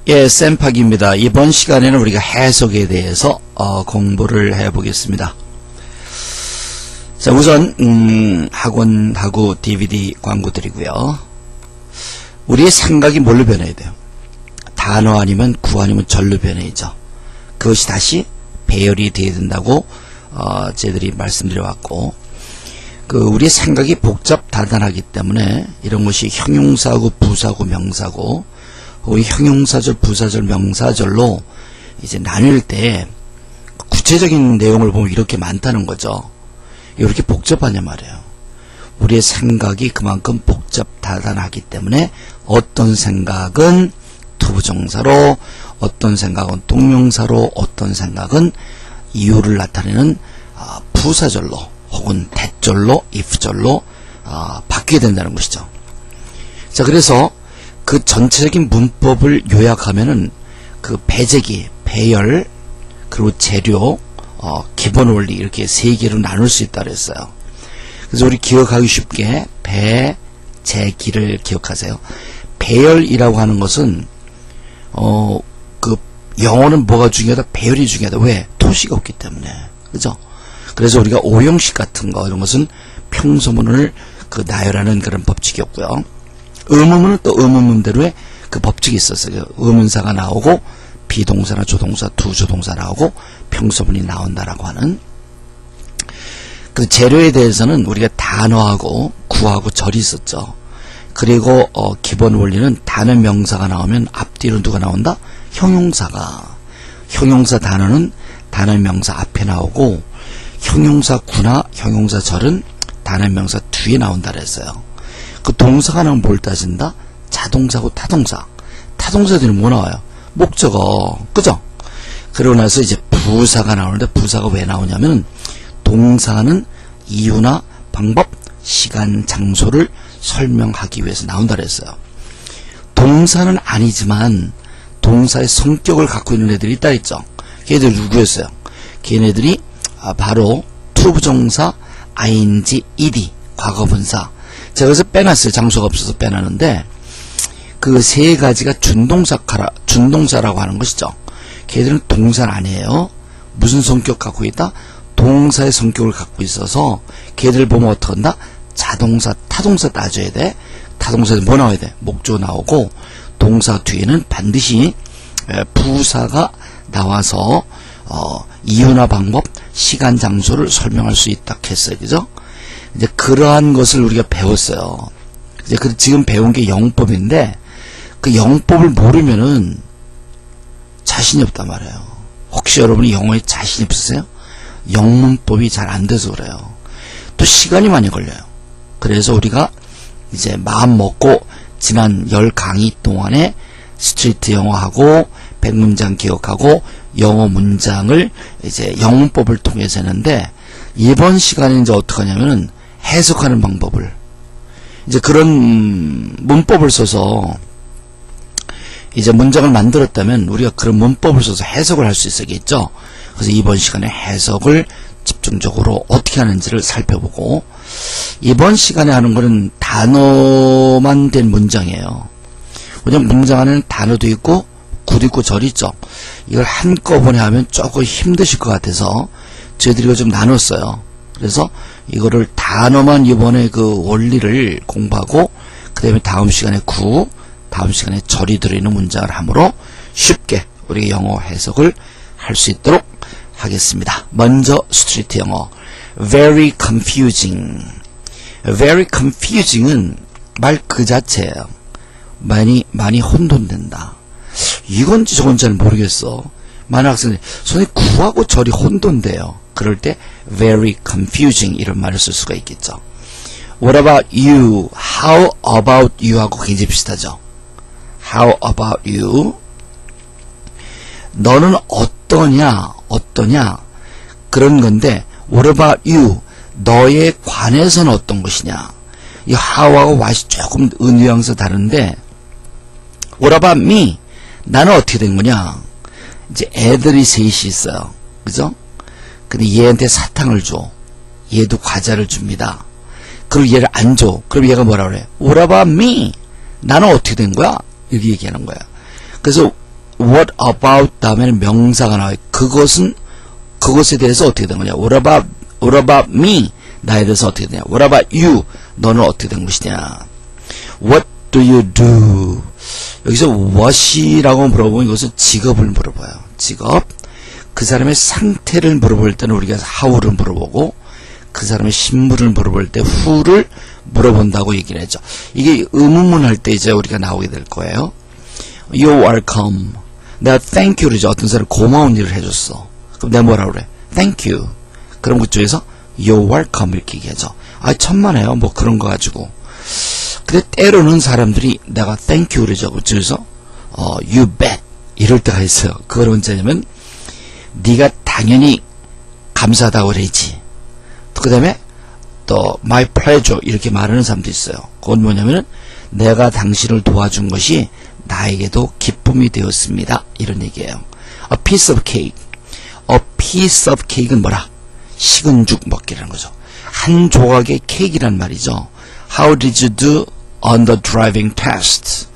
예, 쌤팍입니다. 이번 시간에는 우리가 해석에 대해서 공부를 해보겠습니다. 자, 우선 학원하고 DVD 광고 드리고요. 우리의 생각이 뭘로 변해야 돼요? 단어 아니면 구 아니면 절로 변해야죠. 그것이 다시 배열이 돼야 된다고 저희들이 말씀드려왔고, 우리의 생각이 복잡다단하기 때문에 이런 것이 형용사고 부사고 명사고 우리 형용사절, 부사절, 명사절로 이제 나뉠 때 구체적인 내용을 보면 이렇게 많다는 거죠. 이렇게 복잡하냐 말이에요. 우리의 생각이 그만큼 복잡다단하기 때문에 어떤 생각은 투부정사로, 어떤 생각은 동명사로, 어떤 생각은 이유를 나타내는 부사절로 혹은 대절로, if절로 바뀌게 된다는 것이죠. 자, 그래서 그 전체적인 문법을 요약하면은 그 배제기, 배열, 그리고 재료, 기본 원리 이렇게 세 개로 나눌 수 있다 그랬어요. 그래서 우리 기억하기 쉽게 배제기를 기억하세요. 배열이라고 하는 것은 영어는 뭐가 중요하다? 배열이 중요하다. 왜? 토시가 없기 때문에. 그죠? 그래서 우리가 오형식 같은 거 이런 것은 평소문을 나열하는 그런 법칙이었고요. 의문문은 또 의문문대로의 그 법칙이 있었어요. 의문사가 나오고 비동사나 조동사, 두조동사 나오고 평소문이 나온다라고 하는. 그 재료에 대해서는 우리가 단어하고 구하고 절이 있었죠. 그리고 기본 원리는 단어 명사가 나오면 앞뒤로 누가 나온다? 형용사가. 형용사 단어는 단어 명사 앞에 나오고 형용사 구나 형용사 절은 단어 명사 뒤에 나온다 그랬어요. 그 동사가 나오면 뭘 따진다? 자동사고 타동사. 타동사들은 뭐 나와요? 목적어. 그죠? 그러고 나서 이제 부사가 나오는데 부사가 왜 나오냐면 동사는 이유나 방법, 시간, 장소를 설명하기 위해서 나온다 그랬어요. 동사는 아니지만 동사의 성격을 갖고 있는 애들이 있다 했죠. 걔네들 누구였어요? 걔네들이 바로 투부정사, ing, ed, 과거분사. 제가 그래서 빼놨어요. 장소가 없어서 빼놨는데 그 세 가지가 준동사라고 하는 것이죠. 걔들은 동사는 아니에요. 무슨 성격 갖고 있다? 동사의 성격을 갖고 있어서 걔들 보면 어떻게 한다? 자동사, 타동사 따져야 돼. 타동사에 뭐 나와야 돼? 목조 나오고 동사 뒤에는 반드시 부사가 나와서 이유나 방법, 시간, 장소를 설명할 수 있다 했어요. 그죠? 이제 그러한 것을 우리가 배웠어요. 이제 지금 배운 게 영법인데 그 영법을 모르면은 자신이 없단 말이에요. 혹시 여러분이 영어에 자신이 없으세요? 영문법이 잘 안 돼서 그래요. 또 시간이 많이 걸려요. 그래서 우리가 이제 마음 먹고 지난 10강의 동안에 스트리트 영어하고 100문장 기억하고 영어 문장을 이제 영문법을 통해서 했는데 이번 시간에 이제 어떻게 하냐면은 해석하는 방법을 이제 그런 문법을 써서 이제 문장을 만들었다면 우리가 그런 문법을 써서 해석을 할 수 있어야겠죠. 그래서 이번 시간에 해석을 집중적으로 어떻게 하는지를 살펴보고 이번 시간에 하는 거는 단어만 된 문장이에요. 왜냐면 문장 안에는 단어도 있고 구도 있고 절이 있죠. 이걸 한꺼번에 하면 조금 힘드실 것 같아서 저희들이 이거 좀 나눴어요. 그래서 이거를 단어만 이번에 그 원리를 공부하고 그 다음에 다음 시간에 구, 다음 시간에 절이 들어있는 문장을 함으로 쉽게 우리 영어 해석을 할 수 있도록 하겠습니다. 먼저 스트리트 영어. Very confusing. Very confusing은 말 그 자체예요. 많이 혼돈된다. 이건지 저건지 잘 모르겠어. 많은 학생들이 선생님 구하고 절이 혼돈돼요. 그럴 때 very confusing 이런 말을 쓸 수가 있겠죠. What about you? How about you? 하고 굉장히 비슷하죠. How about you? 너는 어떠냐 그런 건데 What about you? 너에 관해서는 어떤 것이냐. 이 how하고 what이 조금 뉘앙스 다른데 What about me? 나는 어떻게 된 거냐. 이제 애들이 셋이 있어요. 그죠? 근데 얘한테 사탕을 줘. 얘도 과자를 줍니다. 그리고 얘를 안 줘. 그럼 얘가 뭐라 그래? What about me? 나는 어떻게 된 거야? 이렇게 얘기하는 거야. 그래서 what about 다음에는 명사가 나와요. 그것에 대해서 어떻게 된 거냐. what about me? 나에 대해서 어떻게 되냐. what about you? 너는 어떻게 된 것이냐. what do you do? 여기서 what이라고 물어보면 이것은 직업을 물어봐요. 직업. 그 사람의 상태를 물어볼 때는 우리가 how를 물어보고 그 사람의 신분을 물어볼 때 who를 물어본다고 얘기를 했죠. 이게 의문문 할 때 이제 우리가 나오게 될 거예요. You're welcome. 내가 thank you를 이제 어떤 사람이 고마운 일을 해줬어. 그럼 내가 뭐라 그래? Thank you. 그럼 그쪽에서 You're welcome 이렇게 얘기하죠. 아, 천만에요. 뭐 그런 거 가지고. 근데 때로는 사람들이 내가 thank you 그러죠. 그쪽에서 you bet 이럴 때가 있어요. 그걸 언제냐면 네가 당연히 감사하다고 그러지. 그 다음에 또 my pleasure 이렇게 말하는 사람도 있어요. 그건 뭐냐면은 내가 당신을 도와준 것이 나에게도 기쁨이 되었습니다. 이런 얘기예요. A piece of cake. A piece of cake은 뭐라? 식은 죽 먹기라는 거죠. 한 조각의 케이크란 말이죠. How did you do on the driving test?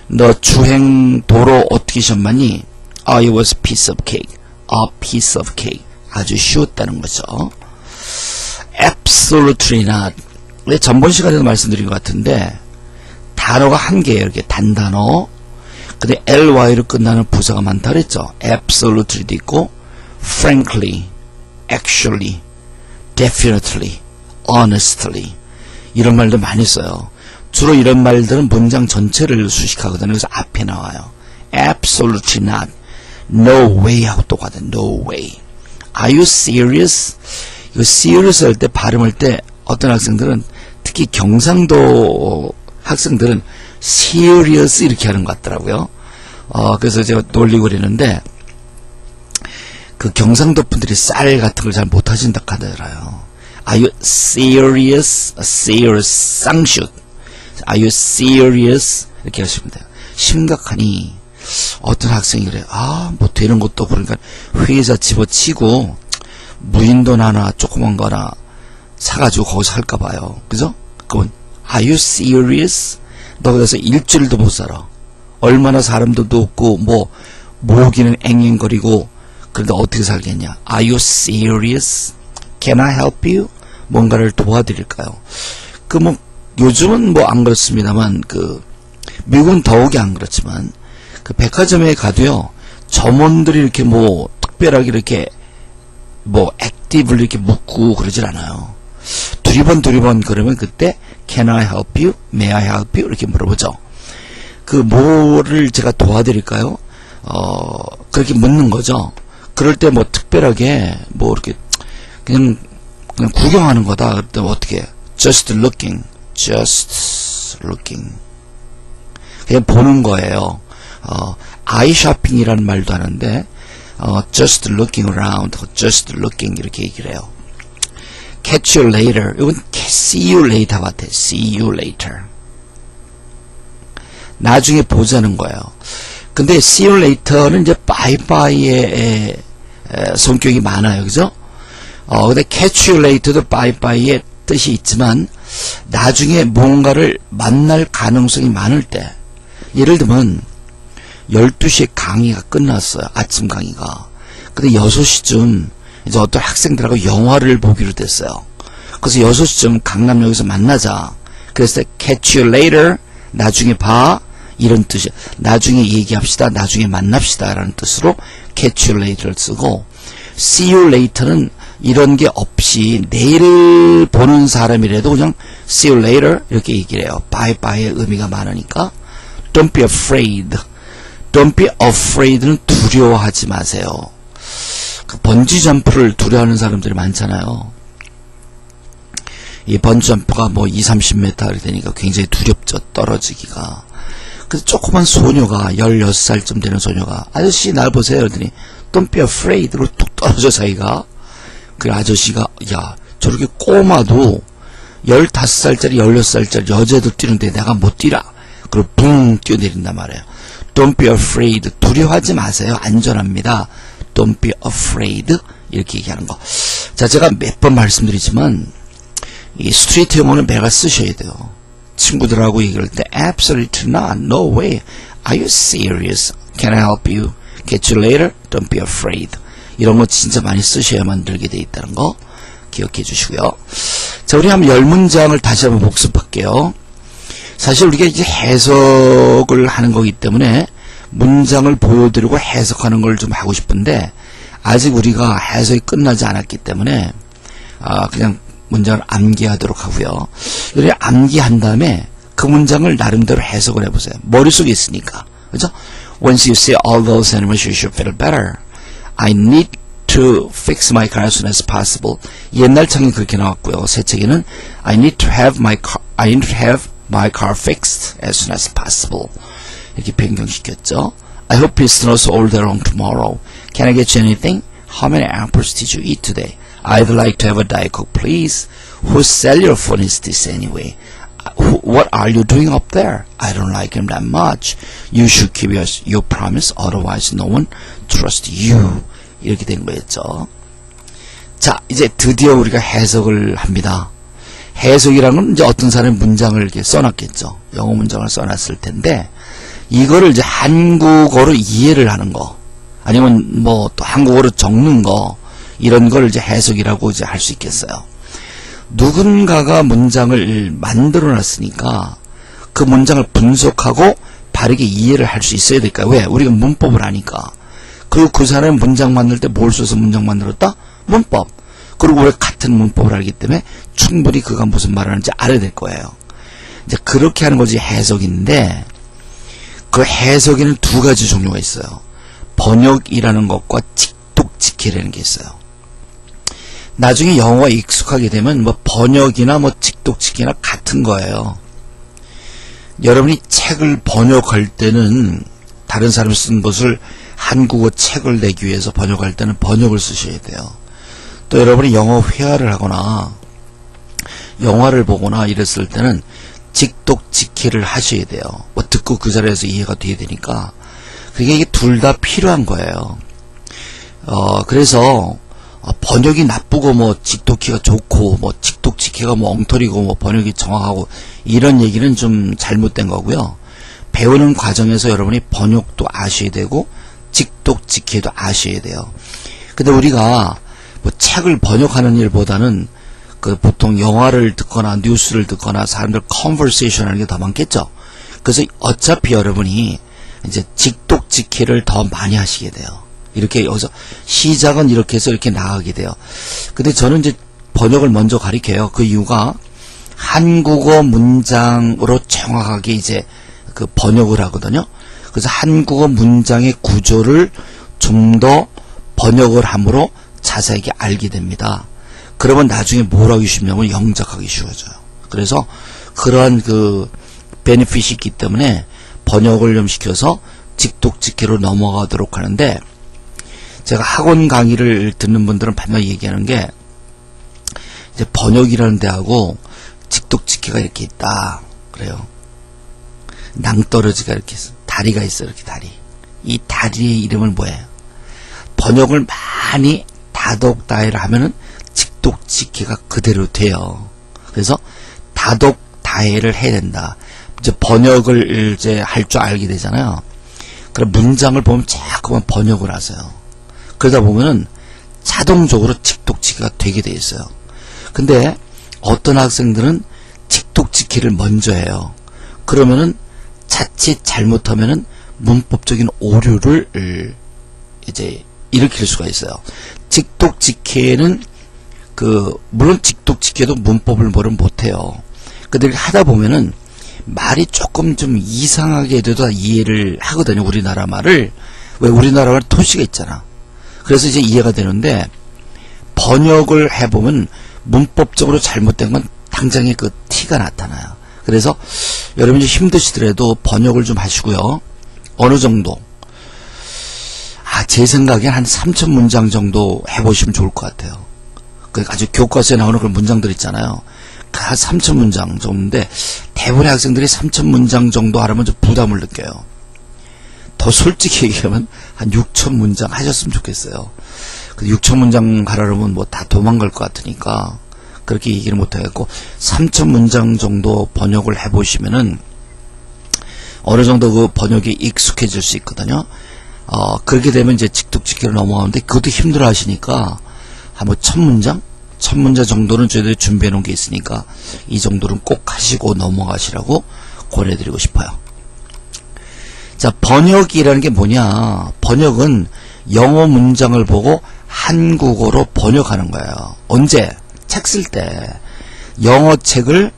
너 주행 도로 어떻게 시험 봤니? It was a piece of cake. A piece of cake. 아주 쉬웠다는 거죠. Absolutely not. 전번 시간에도 말씀드린 것 같은데 단어가 한 개예요. 이렇게 단단어. 근데 ly로 끝나는 부사가 많다 그랬죠. absolutely도 있고 frankly, actually, definitely, honestly 이런 말도 많이 써요. 주로 이런 말들은 문장 전체를 수식하거든요. 그래서 앞에 나와요. absolutely not, no way 하고 똑같아. no way. Are you serious? 이거 serious 할 때 발음할 때 어떤 학생들은 특히 경상도 학생들은 serious 이렇게 하는 것 같더라고요. 그래서 제가 놀리고 그랬는데 그 경상도 분들이 쌀 같은 걸 잘 못하신다 하더라고요. Are you serious? serious 쌍슛. Are you serious? 이렇게 하시면 돼요. 심각하니 어떤 학생이 그래요. 뭐 되는 것도 그러니까 회사 집어치고 무인돈 하나 조그만 거 하나 사가지고 거기서 할까 봐요. 그죠? 그건 Are you serious? 너 그래서 일주일도 못 살아. 얼마나 사람들도 없고 뭐 모기는 앵앵거리고 그런데 어떻게 살겠냐. Are you serious? Can I help you? 뭔가를 도와드릴까요? 뭐 요즘은 뭐 안 그렇습니다만 미국은 더욱이 안 그렇지만 백화점에 가도요 점원들이 이렇게 뭐 특별하게 이렇게 뭐 액티브를 이렇게 묻고 그러질 않아요. 두리번 그러면 그때 Can I help you? May I help you? 이렇게 물어보죠. 뭐를 제가 도와드릴까요? 그렇게 묻는 거죠. 그럴 때 뭐 특별하게 뭐 이렇게 그냥 구경하는 거다. 그럴 때 어떻게 just looking 그냥 보는 거예요. eye shopping이라는 말도 하는데 just looking around, just looking 이렇게 얘기를 해요. catch you later. 이건 see you later 같아. see you later. 나중에 보자는 거예요. 근데 see you later는 이제 bye bye의 성격이 많아요. 그죠? 근데 catch you later도 bye bye의 뜻이 있지만 나중에 뭔가를 만날 가능성이 많을 때 예를 들면 12시에 강의가 끝났어요. 아침 강의가. 근데 6시쯤 이제 어떤 학생들하고 영화를 보기로 됐어요. 그래서 6시쯤 강남역에서 만나자. 그래서 catch you later, 나중에 봐, 이런 뜻이에요. 나중에 얘기합시다, 나중에 만납시다 라는 뜻으로 catch you later를 쓰고 see you later는 이런 게 없이 내일 보는 사람이라도 그냥 see you later 이렇게 얘기를 해요. bye bye의 의미가 많으니까 don't be afraid. Don't be afraid는 두려워하지 마세요. 번지 점프를 두려워하는 사람들이 많잖아요. 이 번지 점프가 뭐 20-30m 되니까 굉장히 두렵죠. 떨어지기가. 그래서 조그만 소녀가 16살쯤 되는 소녀가 아저씨 날 보세요. 그러더니 Don't be afraid로 뚝 떨어져 자기가. 그 아저씨가 야 저렇게 꼬마도 15살짜리 16살짜리 여자들 뛰는데 내가 못 뛰라. 그리고 붕 뛰어내린단 말이에요. Don't be afraid. 두려워하지 마세요. 안전합니다. Don't be afraid. 이렇게 얘기하는 거. 자, 제가 몇 번 말씀드리지만 이 스트레이트 영어는 매가 쓰셔야 돼요. 친구들하고 얘기할 때 Absolutely not. No way. Are you serious? Can I help you? catch you later, don't be afraid. 이런 거 진짜 많이 쓰셔야 만들게 돼 있다는 거 기억해 주시고요. 자, 우리 한번 10문장을 다시 한번 복습할게요. 사실 우리가 이제 해석을 하는 거기 때문에 문장을 보여드리고 해석하는 걸 좀 하고 싶은데 아직 우리가 해석이 끝나지 않았기 때문에 그냥 문장을 암기하도록 하고요. 이렇게 암기한 다음에 그 문장을 나름대로 해석을 해보세요. 머릿속에 있으니까. 그죠? Once you see all those animals, you should feel better. I need to fix my car as soon as possible. 옛날 책은 그렇게 나왔고요. 새 책에는 I need to have my car fixed as soon as possible. 이렇게 변경시켰죠. I hope it snows all day long tomorrow. Can I get you anything? How many apples did you eat today? I'd like to have a Diet Coke, please. Whose cellular phone is this anyway? What are you doing up there? I don't like him that much. You should keep your promise, otherwise no one trusts you. 이렇게 된 거였죠. 자, 이제 드디어 우리가 해석을 합니다. 해석이라는 건 이제 어떤 사람이 문장을 이렇게 써놨겠죠. 영어 문장을 써놨을 텐데, 이거를 이제 한국어로 이해를 하는 거, 아니면 뭐 또 한국어로 적는 거, 이런 걸 이제 해석이라고 이제 할 수 있겠어요. 누군가가 문장을 만들어 놨으니까 그 문장을 분석하고 바르게 이해를 할 수 있어야 될까요? 왜? 우리가 문법을 아니까. 그리고 그 사람이 문장 만들 때 뭘 써서 문장 만들었다? 문법. 그리고 우리가 같은 문법을 알기 때문에 충분히 그가 무슨 말을 하는지 알아야 될 거예요. 이제 그렇게 하는 것이 해석인데, 그 해석에는 두 가지 종류가 있어요. 번역이라는 것과 직독직해라는 게 있어요. 나중에 영어가 익숙하게 되면 뭐 번역이나 뭐 직독직해나 같은 거예요. 여러분이 책을 번역할 때는 다른 사람이 쓴 것을 한국어 책을 내기 위해서 번역할 때는 번역을 쓰셔야 돼요. 또 여러분이 영어 회화를 하거나 영화를 보거나 이랬을 때는 직독직해를 하셔야 돼요. 뭐 듣고 그 자리에서 이해가 돼야 되니까. 그게 이게 둘 다 필요한 거예요. 그래서 번역이 나쁘고 뭐 직독해가 좋고 뭐 직독직해가 뭐 엉터리고 뭐 번역이 정확하고 이런 얘기는 좀 잘못된 거고요. 배우는 과정에서 여러분이 번역도 아셔야 되고 직독직해도 아셔야 돼요. 근데 우리가 뭐 책을 번역하는 일보다는 그 보통 영화를 듣거나 뉴스를 듣거나 사람들 컨버세이션 하는 게 더 많겠죠. 그래서 어차피 여러분이 이제 직독직해를 더 많이 하시게 돼요. 이렇게 여기서 시작은 이렇게 해서 이렇게 나가게 돼요. 근데 저는 이제 번역을 먼저 가리켜요. 그 이유가 한국어 문장으로 정확하게 이제 그 번역을 하거든요. 그래서 한국어 문장의 구조를 좀 더 번역을 함으로 자세하게 알게 됩니다. 그러면 나중에 뭘 하기 쉽냐면 영작하기 쉬워져요. 그래서 그러한 그 베네핏이 있기 때문에 번역을 좀 시켜서 직독직해로 넘어가도록 하는데, 제가 학원 강의를 듣는 분들은 반드시 얘기하는 게 이제 번역이라는 데하고 직독직해가 이렇게 있다 그래요. 낭떠러지가 이렇게 있어. 다리가 있어. 이렇게 다리. 이 다리의 이름은 뭐예요? 번역을 많이 다독다해를 하면은 직독직해가 그대로 돼요. 그래서 다독다해를 해야 된다. 이제 번역을 이제 할 줄 알게 되잖아요. 그럼 문장을 보면 자꾸만 번역을 하세요. 그러다 보면은 자동적으로 직독직해가 되게 돼 있어요. 근데 어떤 학생들은 직독직해를 먼저 해요. 그러면은 자칫 잘못하면은 문법적인 오류를 이제 일으킬 수가 있어요. 직독직해는 물론 직독직해도 문법을 뭐를 못해요. 근데 하다 보면은 말이 조금 좀 이상하게 돼도 다 이해를 하거든요. 우리나라 말을. 왜? 우리나라 말 토시가 있잖아. 그래서 이제 이해가 되는데, 번역을 해보면 문법적으로 잘못된 건 당장에 그 티가 나타나요. 그래서 여러분이 힘드시더라도 번역을 좀 하시고요. 어느 정도, 제 생각엔 한 3,000문장 정도 해보시면 좋을 것 같아요. 그 아주 교과서에 나오는 그런 문장들 있잖아요. 한 3,000문장 정도인데, 대부분의 학생들이 3,000문장 정도 하려면 좀 부담을 느껴요. 더 솔직히 얘기하면 한 6,000문장 하셨으면 좋겠어요. 6,000문장 하려면 뭐 다 도망갈 것 같으니까 그렇게 얘기를 못하겠고, 3,000문장 정도 번역을 해보시면은 어느 정도 그 번역이 익숙해질 수 있거든요. 그렇게 되면 이제 직독직해로 넘어가는데 그것도 힘들어 하시니까 한 천 문장 정도는 저희들이 준비해 놓은 게 있으니까 이 정도는 꼭 하시고 넘어가시라고 권해드리고 싶어요. 자, 번역이라는 게 뭐냐? 번역은 영어 문장을 보고 한국어로 번역하는 거예요. 언제? 책 쓸 때. 영어 책을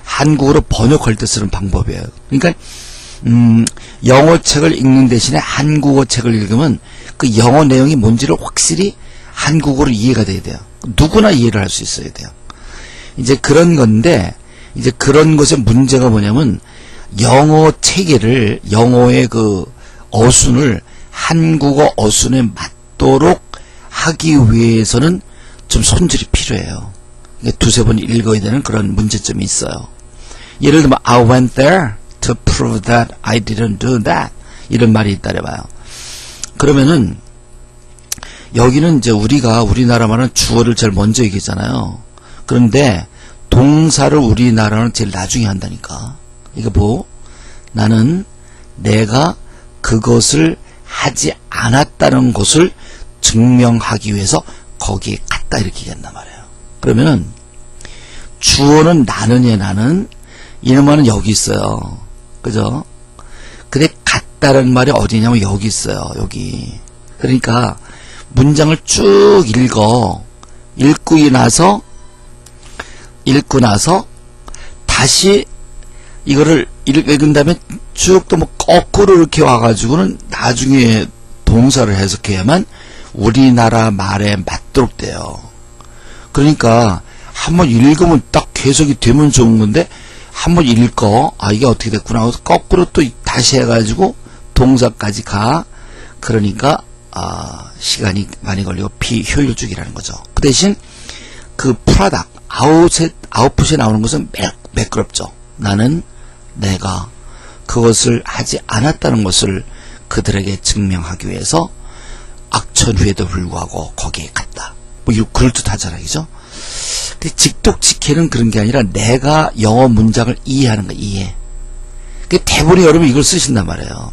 한국어로 번역할 때 쓰는 방법이에요. 그러니까 영어 책을 읽는 대신에 한국어 책을 읽으면 그 영어 내용이 뭔지를 확실히 한국어로 이해가 돼야 돼요. 누구나 이해를 할 수 있어야 돼요. 이제 그런 건데, 이제 그런 것의 문제가 뭐냐면, 영어 체계를, 영어의 그 어순을 한국어 어순에 맞도록 하기 위해서는 좀 손질이 필요해요. 두세 번 읽어야 되는 그런 문제점이 있어요. 예를 들면, I went there to prove that I didn't do that. 이런 말이 있다래 봐요. 그러면은, 여기는 이제 우리나라 말은 주어를 제일 먼저 얘기하잖아요. 그런데 동사를 우리나라는 제일 나중에 한다니까. 이거 뭐? 나는 내가 그것을 하지 않았다는 것을 증명하기 위해서 거기에 갔다 이렇게 얘기한단 말이에요. 그러면은 주어는 나는의 나는 이런 말은 여기 있어요. 그죠? 근데 갔다는 말이 어디냐면 여기 있어요. 여기. 그러니까 문장을 쭉 읽고 나서 다시 이거를 읽은 다음에 쭉 또 뭐 거꾸로 이렇게 와가지고는 나중에 동사를 해석해야만 우리나라 말에 맞도록 돼요. 그러니까 한번 읽으면 딱 해석이 되면 좋은 건데 한번 읽어 이게 어떻게 됐구나 하고 거꾸로 또 다시 해가지고 동사까지 가. 그러니까 시간이 많이 걸리고 비효율적이라는 거죠. 그 대신 그 프로덕트, 아웃풋이 나오는 것은 매끄럽죠. 나는 내가 그것을 하지 않았다는 것을 그들에게 증명하기 위해서 악천후에도 불구하고 거기에 갔다. 뭐 이거 그럴듯하잖아요. 그죠? 근데 직독직해는 그런 게 아니라 내가 영어 문장을 이해하는 거 이해. 대부분의 여러분이 이걸 쓰신단 말이에요.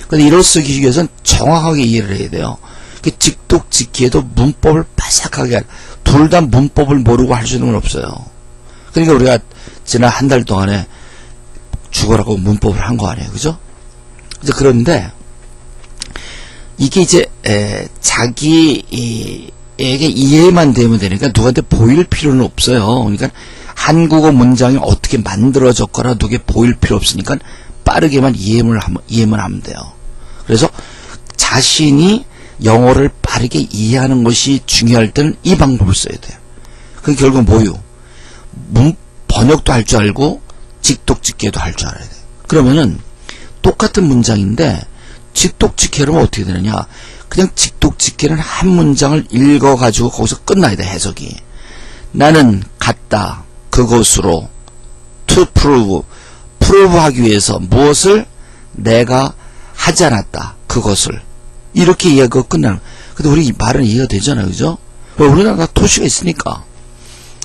근데 이걸 쓰기 위해서는 정확하게 이해를 해야 돼요. 직독직해도 문법을 빠삭하게 둘 다 문법을 모르고 할 수 있는 건 없어요. 그러니까 우리가 지난 한 달 동안에 죽어라고 문법을 한 거 아니에요. 그죠? 이제 그런데 이게 이제 자기에게 이해만 되면 되니까 누구한테 보일 필요는 없어요. 그러니까 한국어 문장이 어떻게 만들어졌거나 누구에 보일 필요 없으니까 빠르게만 이해만 하면 돼요. 그래서 자신이 영어를 빠르게 이해하는 것이 중요할 때는 이 방법을 써야 돼요. 그게 결국 뭐요? 번역도 할 줄 알고 직독직해도 할 줄 알아야 돼요. 그러면은 똑같은 문장인데 직독직해로 어떻게 되느냐? 그냥 직독직해는 한 문장을 읽어가지고 거기서 끝나야 돼. 해석이. 나는 갔다 그것으로 to prove 하기 위해서 무엇을 내가 하지 않았다. 그것을. 이렇게 이해가 끝나는. 근데 우리 말은 이해가 되잖아요. 그죠? 우리나라가 토시가 있으니까.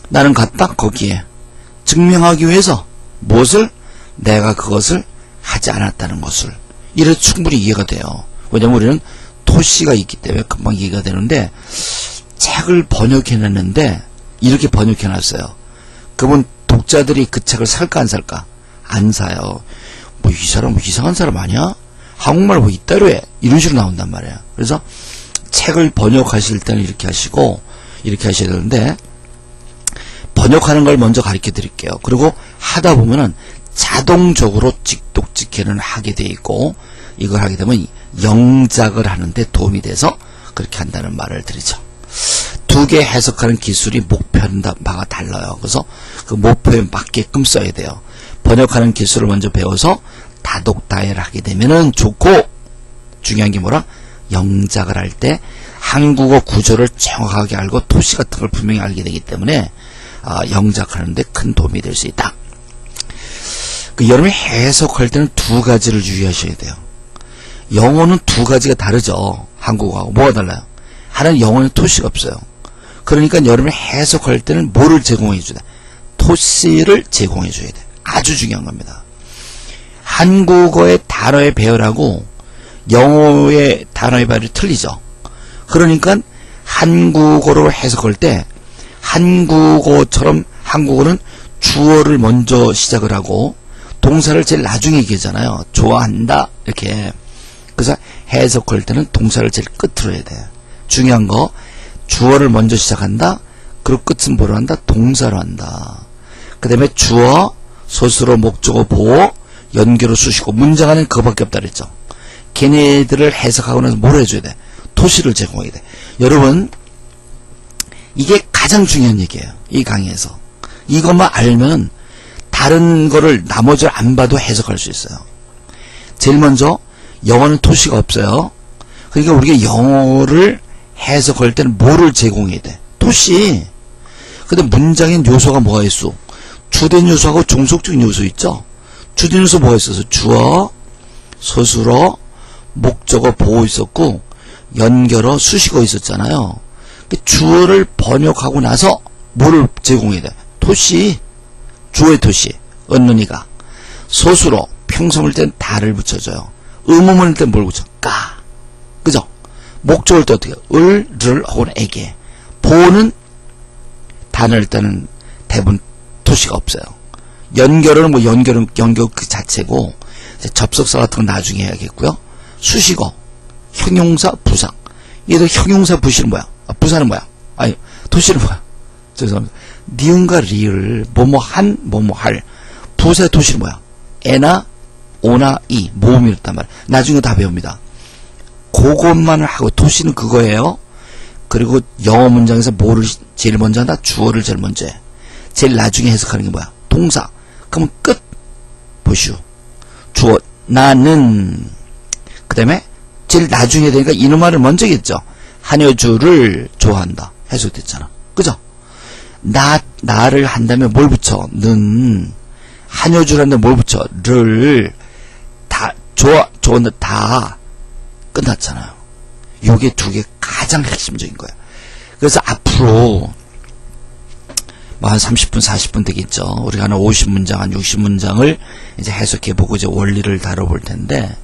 나는 갔다 거기에. 증명하기 위해서 무엇을? 내가 그것을 하지 않았다는 것을. 이래서 충분히 이해가 돼요. 왜냐면 우리는 토시가 있기 때문에 금방 이해가 되는데 책을 번역해놨는데 이렇게 번역해놨어요. 그러면 독자들이 그 책을 살까 안 살까? 안 사요. 뭐 이 사람 뭐 이상한 사람 아니야? 한국말 뭐 이따로 해. 이런 식으로 나온단 말이에요. 그래서 책을 번역하실 때는 이렇게 하시고 이렇게 하셔야 되는데 번역하는 걸 먼저 가르쳐 드릴게요. 그리고 하다 보면은 자동적으로 직독직해는 하게 돼 있고 이걸 하게 되면 영작을 하는데 도움이 돼서 그렇게 한다는 말을 드리죠. 두 개 해석하는 기술이 목표하는 바가 달라요. 그래서 그 목표에 맞게끔 써야 돼요. 번역하는 기술을 먼저 배워서 다독다해를 하게 되면은 좋고 중요한 게 뭐라? 영작을 할 때 한국어 구조를 정확하게 알고 토시 같은 걸 분명히 알게 되기 때문에 영작하는 데 큰 도움이 될 수 있다. 여러분이 해석할 때는 두 가지를 주의하셔야 돼요. 영어는 두 가지가 다르죠. 한국어하고. 뭐가 달라요? 하나는 영어는 토시가 없어요. 그러니까 여러분이 해석할 때는 뭐를 제공해 줘야 돼? 토시를 제공해 줘야 돼. 아주 중요한 겁니다. 한국어의 단어의 배열하고 영어의 단어의 발이 틀리죠. 그러니까 한국어로 해석할 때 한국어처럼 한국어는 주어를 먼저 시작을 하고 동사를 제일 나중에 얘기하잖아요. 좋아한다 이렇게. 그래서 해석할 때는 동사를 제일 끝으로 해야 돼. 중요한 거 주어를 먼저 시작한다. 그리고 끝은 뭐로 한다? 동사로 한다. 그 다음에 주어, 서술어, 목적어, 보어, 연결어, 수식어. 문장 안에는 그거밖에 없다 그랬죠. 걔네들을 해석하고 나서 뭘 해줘야 돼? 토시를 제공해야 돼. 여러분 이게 가장 중요한 얘기예요. 이 강의에서. 이것만 알면 다른 거를 나머지를 안 봐도 해석할 수 있어요. 제일 먼저 영어는 토시가 없어요. 그러니까 우리가 영어를 해석할 때는 뭐를 제공해야 돼? 토시. 근데 문장엔 요소가 뭐가 있어? 주된 요소하고 종속적인 요소 있죠? 주된 요소 뭐가 있어서? 주어, 서술어, 목적어, 보어 있었고 연결어, 수식어 있었잖아요. 주어를 번역하고 나서 뭐를 제공해야 돼? 토시. 주어의 토시. 언는이가. 서술어. 평소물 땐 다를 붙여줘요. 의문문일 땐 뭘 붙여? 까. 그죠? 목적을 또 어떻게 해요? 을, 를, 혹은 에게. 보는 단어일 때는 대부분 토시가 없어요. 연결어는 뭐 연결 그 자체고, 접속사 같은 건 나중에 해야겠고요. 수식어. 형용사, 부사. 얘도 형용사 부시는 뭐야? 부사는 뭐야? 아니, 토시는 뭐야? 죄송합니다. 니은과 리을, 뭐뭐 한, 뭐뭐 할. 부사의 토시는 뭐야? 에나, 오나, 이. 모음이었단 말이야. 나중에 다 배웁니다. 그것만 하고, 토시는 그거예요. 그리고 영어 문장에서 뭐를 제일 먼저 한다? 주어를 제일 먼저 해. 제일 나중에 해석하는 게 뭐야? 동사. 그러면 끝. 보시오. 주어, 나는. 그 다음에 제일 나중에 되니까 이놈말을 먼저 했죠. 한여주를 좋아한다. 해석됐잖아. 그죠? 나를 한다면 뭘 붙여? 는. 한여주를 한다면 뭘 붙여? 를. 다, 좋아한다. 다. 끝났잖아요. 요게 두 개 가장 핵심적인 거야. 그래서 앞으로, 뭐 한 30분, 40분 되겠죠. 우리가 한 50문장, 한 60문장을 이제 해석해보고 이제 원리를 다뤄볼 텐데,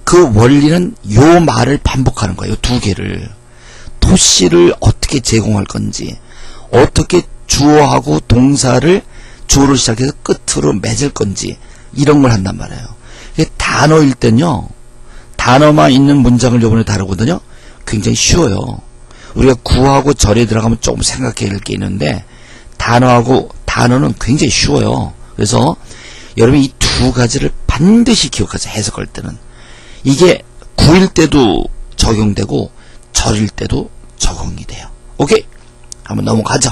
그 원리는 요 말을 반복하는 거예요. 두 개를. 토시를 어떻게 제공할 건지, 어떻게 주어하고 동사를 주어를 시작해서 끝으로 맺을 건지, 이런 걸 한단 말이에요. 단어일 땐요, 단어만 있는 문장을 요번에 다루거든요. 굉장히 쉬워요. 우리가 구하고 절에 들어가면 조금 생각해야 할 게 있는데, 단어는 굉장히 쉬워요. 그래서 여러분이 이 두 가지를 반드시 기억하세요. 해석할 때는. 이게 구일 때도 적용되고 절일 때도 적용이 돼요. 오케이? 한번 넘어가죠.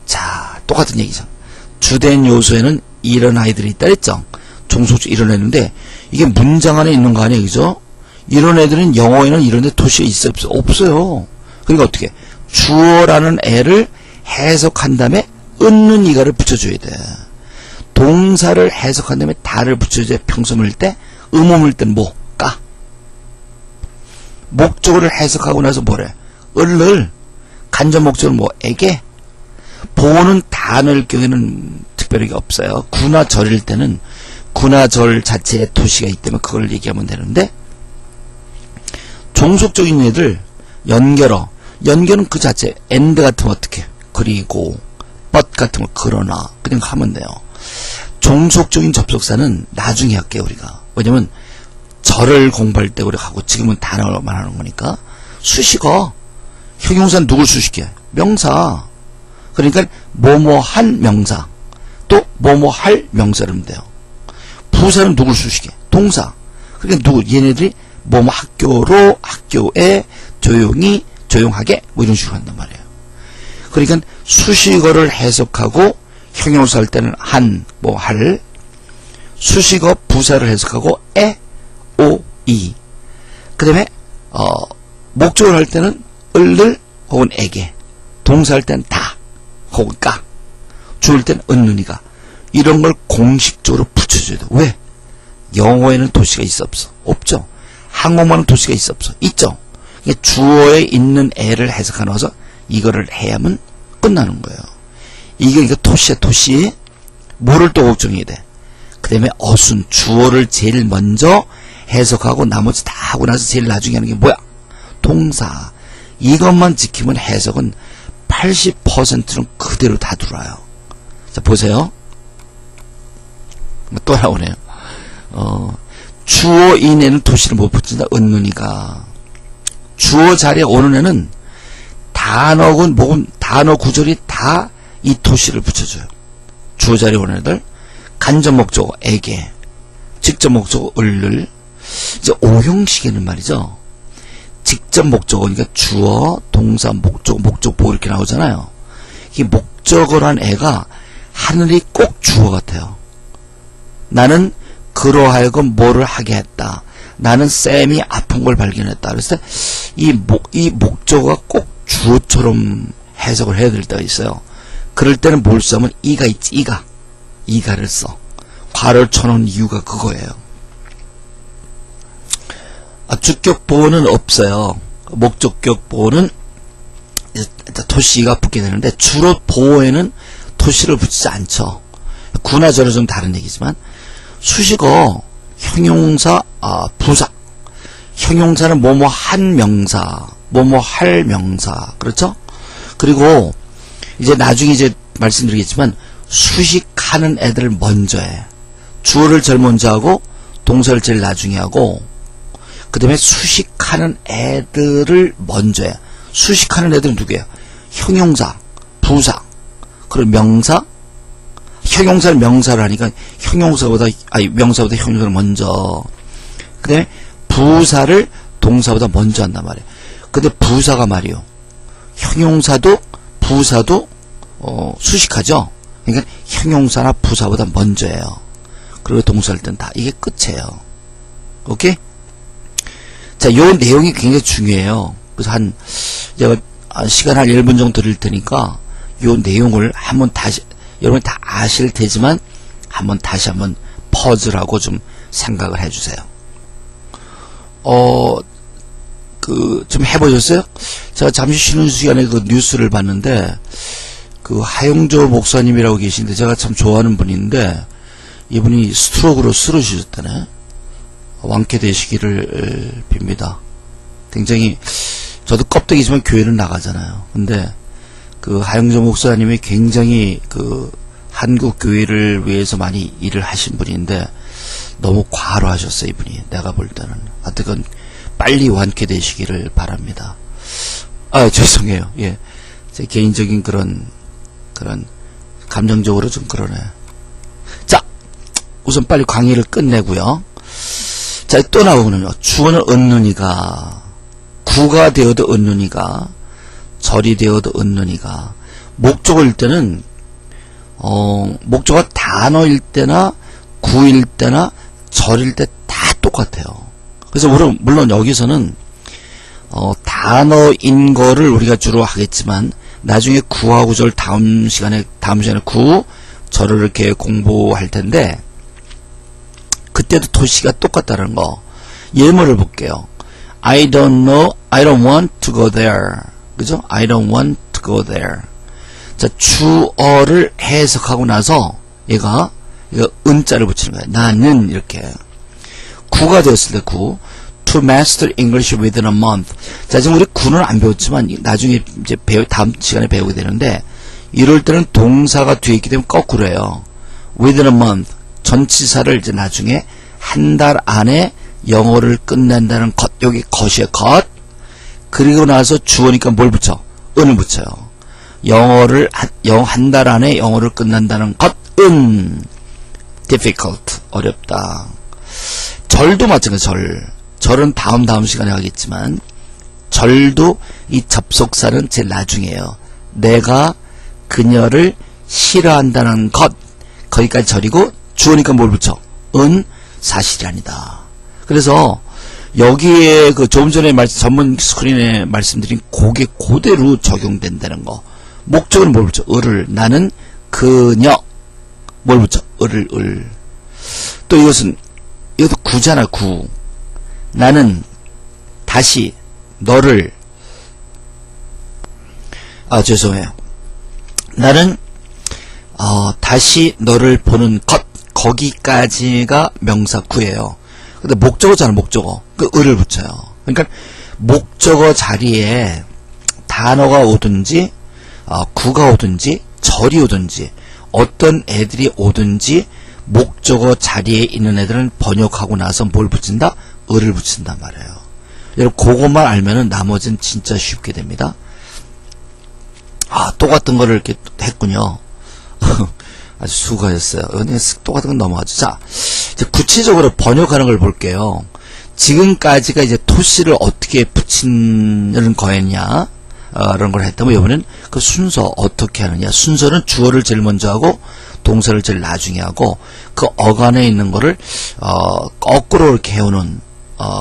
자, 똑같은 얘기죠. 주된 요소에는 이런 아이들이 있다 했죠. 종속주 이런 애인데 이게 문장 안에 있는 거 아니에요. 그죠? 이런 애들은 영어에는 이런 데 토시가 있어요? 없어요. 그러니까 어떻게? 주어라는 애를 해석한 다음에 은는 이가를 붙여줘야 돼. 동사를 해석한 다음에 다를 붙여줘야 평소문일 때, 의문문일 때는 뭐? 까. 목적어를 해석하고 나서 뭐래? 을을. 간접 목적은 뭐? 에게. 보는 단어일 경우에는 특별히 없어요. 구나 절일 때는 구나 절 자체에 토시가 있기 때문에 그걸 얘기하면 되는데, 종속적인 애들 연결은 그 자체 and 같은 거 어떻게 그리고 but 같은 거 그러나 그냥 하면 돼요. 종속적인 접속사는 나중에 할게요. 우리가. 왜냐면 절을 공부할 때 우리가 하고 지금은 단어만 하는 거니까. 수식어. 형용사는 누굴 수식해? 명사. 그러니까 뭐뭐 한 명사. 또 뭐뭐 할 명사라면 돼요. 부사는 누굴 수식해? 동사. 그러니까 얘네들이 뭐뭐 학교로, 학교에, 조용히, 조용하게 뭐 이런 식으로 한단 말이에요. 그러니까 수식어를 해석하고 형용사 할 때는 한, 뭐 할, 수식어 부사를 해석하고 에, 오, 이. 그 다음에 목적을 할 때는 을을 혹은 에게, 동사 할 때는 다 혹은 까, 주일 때는 은눈이가. 이런 걸 공식적으로 붙여줘야 돼. 왜? 영어에는 도시가 있어 없어? 없죠. 한국말은 도시가 있어 없어? 있죠. 주어에 있는 애를 해석하면서 이거를 해야만 끝나는 거예요. 이게 토시야. 토시. 뭐를 또 걱정해야 돼? 그 다음에 어순, 주어를 제일 먼저 해석하고 나머지 다 하고 나서 제일 나중에 하는 게 뭐야? 동사. 이것만 지키면 해석은 80%는 그대로 다 들어와요. 자, 보세요. 또 나오네요. 주어 인에는 도시를 못 붙인다. 은눈이가. 주어 자리에 오는 애는 단어군, 뭐군, 단어 구절이 다 이 도시를 붙여줘요. 주어 자리에 오는 애들. 간접 목적어, 에게. 직접 목적어, 을을. 이제 오형식에는 말이죠. 직접 목적어니까 주어, 동사, 목적어, 목적보 이렇게 나오잖아요. 이 목적어란 애가 하늘이 꼭 주어 같아요. 나는 그러하여금 뭐를 하게 했다. 나는 쌤이 아픈 걸 발견했다. 그랬을 때 이 목적어가 꼭 주어처럼 해석을 해야 될 때가 있어요. 그럴 때는 뭘 쓰면 이가 있지. 이가를 써. 괄호를 쳐놓은 이유가 그거예요. 주격 보호는 없어요. 목적격 보호는 토시가 붙게 되는데 주로 보호에는 토시를 붙이지 않죠. 구나 저나 좀 다른 얘기지만 수식어, 형용사, 부사. 형용사는 뭐뭐 한 명사, 뭐뭐 할 명사. 그렇죠? 그리고 이제 나중에 이제 말씀드리겠지만 수식하는 애들을 먼저 해. 주어를 제일 먼저 하고 동사를 제일 나중에 하고 그 다음에 수식하는 애들을 먼저 해. 수식하는 애들은 누구예요? 형용사, 부사, 그리고 명사. 형용사를 명사를 하니까 명사보다 형용사를 먼저. 그 다음에 부사를 동사보다 먼저 한단 말이에요. 근데 부사가 말이요. 형용사도 부사도 수식하죠. 그러니까 형용사나 부사보다 먼저예요. 그리고 동사할 땐 다 이게 끝이에요. 오케이? 자, 요 내용이 굉장히 중요해요. 그래서 제가 시간 한 1분 정도 드릴 테니까 요 내용을 한번 다시 여러분이 다 아실 테지만 다시 한번 퍼즐하고 좀 생각을 해주세요. 좀 해보셨어요? 제가 잠시 쉬는 시간에 그 뉴스를 봤는데, 그 하영조 목사님이라고 계신데, 제가 참 좋아하는 분인데, 이분이 스트로크로 쓰러지셨다네. 완쾌되시기를 빕니다. 굉장히, 저도 껍데기지만 교회는 나가잖아요. 근데, 그 하영조 목사님이 굉장히 그 한국 교회를 위해서 많이 일을 하신 분인데, 너무 과로하셨어요, 이분이. 내가 볼 때는. 하여튼, 빨리 완쾌되시기를 바랍니다. 죄송해요. 예. 제 개인적인 그런, 감정적으로 좀 그러네. 자, 우선 빨리 강의를 끝내고요. 자, 또 나오거든요. 주어는 은눈이가, 구가 되어도 은눈이가, 절이 되어도 은눈이가, 목적어일 때는, 목적어 단어일 때나, 구일 때나, 절일 때 다 똑같아요. 그래서 물론 여기서는 단어인 거를 우리가 주로 하겠지만 나중에 구하고 절 다음 시간에 구, 절을 이렇게 공부할 텐데 그때도 토시가 똑같다는 거. 예문을 볼게요. I don't know, I don't want to go there. 그죠? I don't want to go there. 자, 주어를 해석하고 나서 얘가 은자를 붙이는 거예요. 나는 이렇게. 구가 되었을 때 구. To master English within a month. 자, 지금 우리 구는 안 배웠지만 나중에 이제 다음 시간에 배우게 되는데 이럴 때는 동사가 뒤에 있기 때문에 거꾸로 해요. Within a month. 전치사를 이제 나중에 한 달 안에 영어를 끝낸다는 것. 여기 것이에요. 것. 그리고 나서 주어니까 뭘 붙여? 은을 붙여요. 한 달 안에 영어를 끝낸다는 것. difficult. 어렵다. 절도 마찬가지. 절은 다음 시간에 하겠지만 절도 이 접속사는 제일 나중이에요. 내가 그녀를 싫어한다는 것. 거기까지 절이고 주어니까 뭘 붙여? 사실이 아니다. 그래서 여기에 그 조금 전에 전문 스크린에 말씀드린 그게 그대로 적용된다는 거. 목적은 뭘 붙여? 을을. 나는 그녀. 뭘 붙여? 을을. 또 이것도 구잖아, 구. 나는 다시 너를 죄송해요. 나는 다시 너를 보는 것. 거기까지가 명사 구예요. 근데 목적어잖아, 목적어. 그 을을 붙여요. 그러니까 목적어 자리에 단어가 오든지, 구가 오든지, 절이 오든지, 어떤 애들이 오든지, 목적어 자리에 있는 애들은 번역하고 나서 뭘 붙인다? 을을 붙인단 말이에요. 여러분, 그것만 알면은 나머지는 진짜 쉽게 됩니다. 똑같은 거를 이렇게 했군요. 아주 수고하셨어요. 똑같은 건 넘어가죠. 자, 이제 구체적으로 번역하는 걸 볼게요. 지금까지가 이제 토시를 어떻게 붙이는 거였냐, 이런 걸 했다면, 이번엔 그 순서 어떻게 하느냐. 순서는 주어를 제일 먼저 하고, 동사를 제일 나중에 하고, 그 어간에 있는 거를, 거꾸로 이렇게 해오는,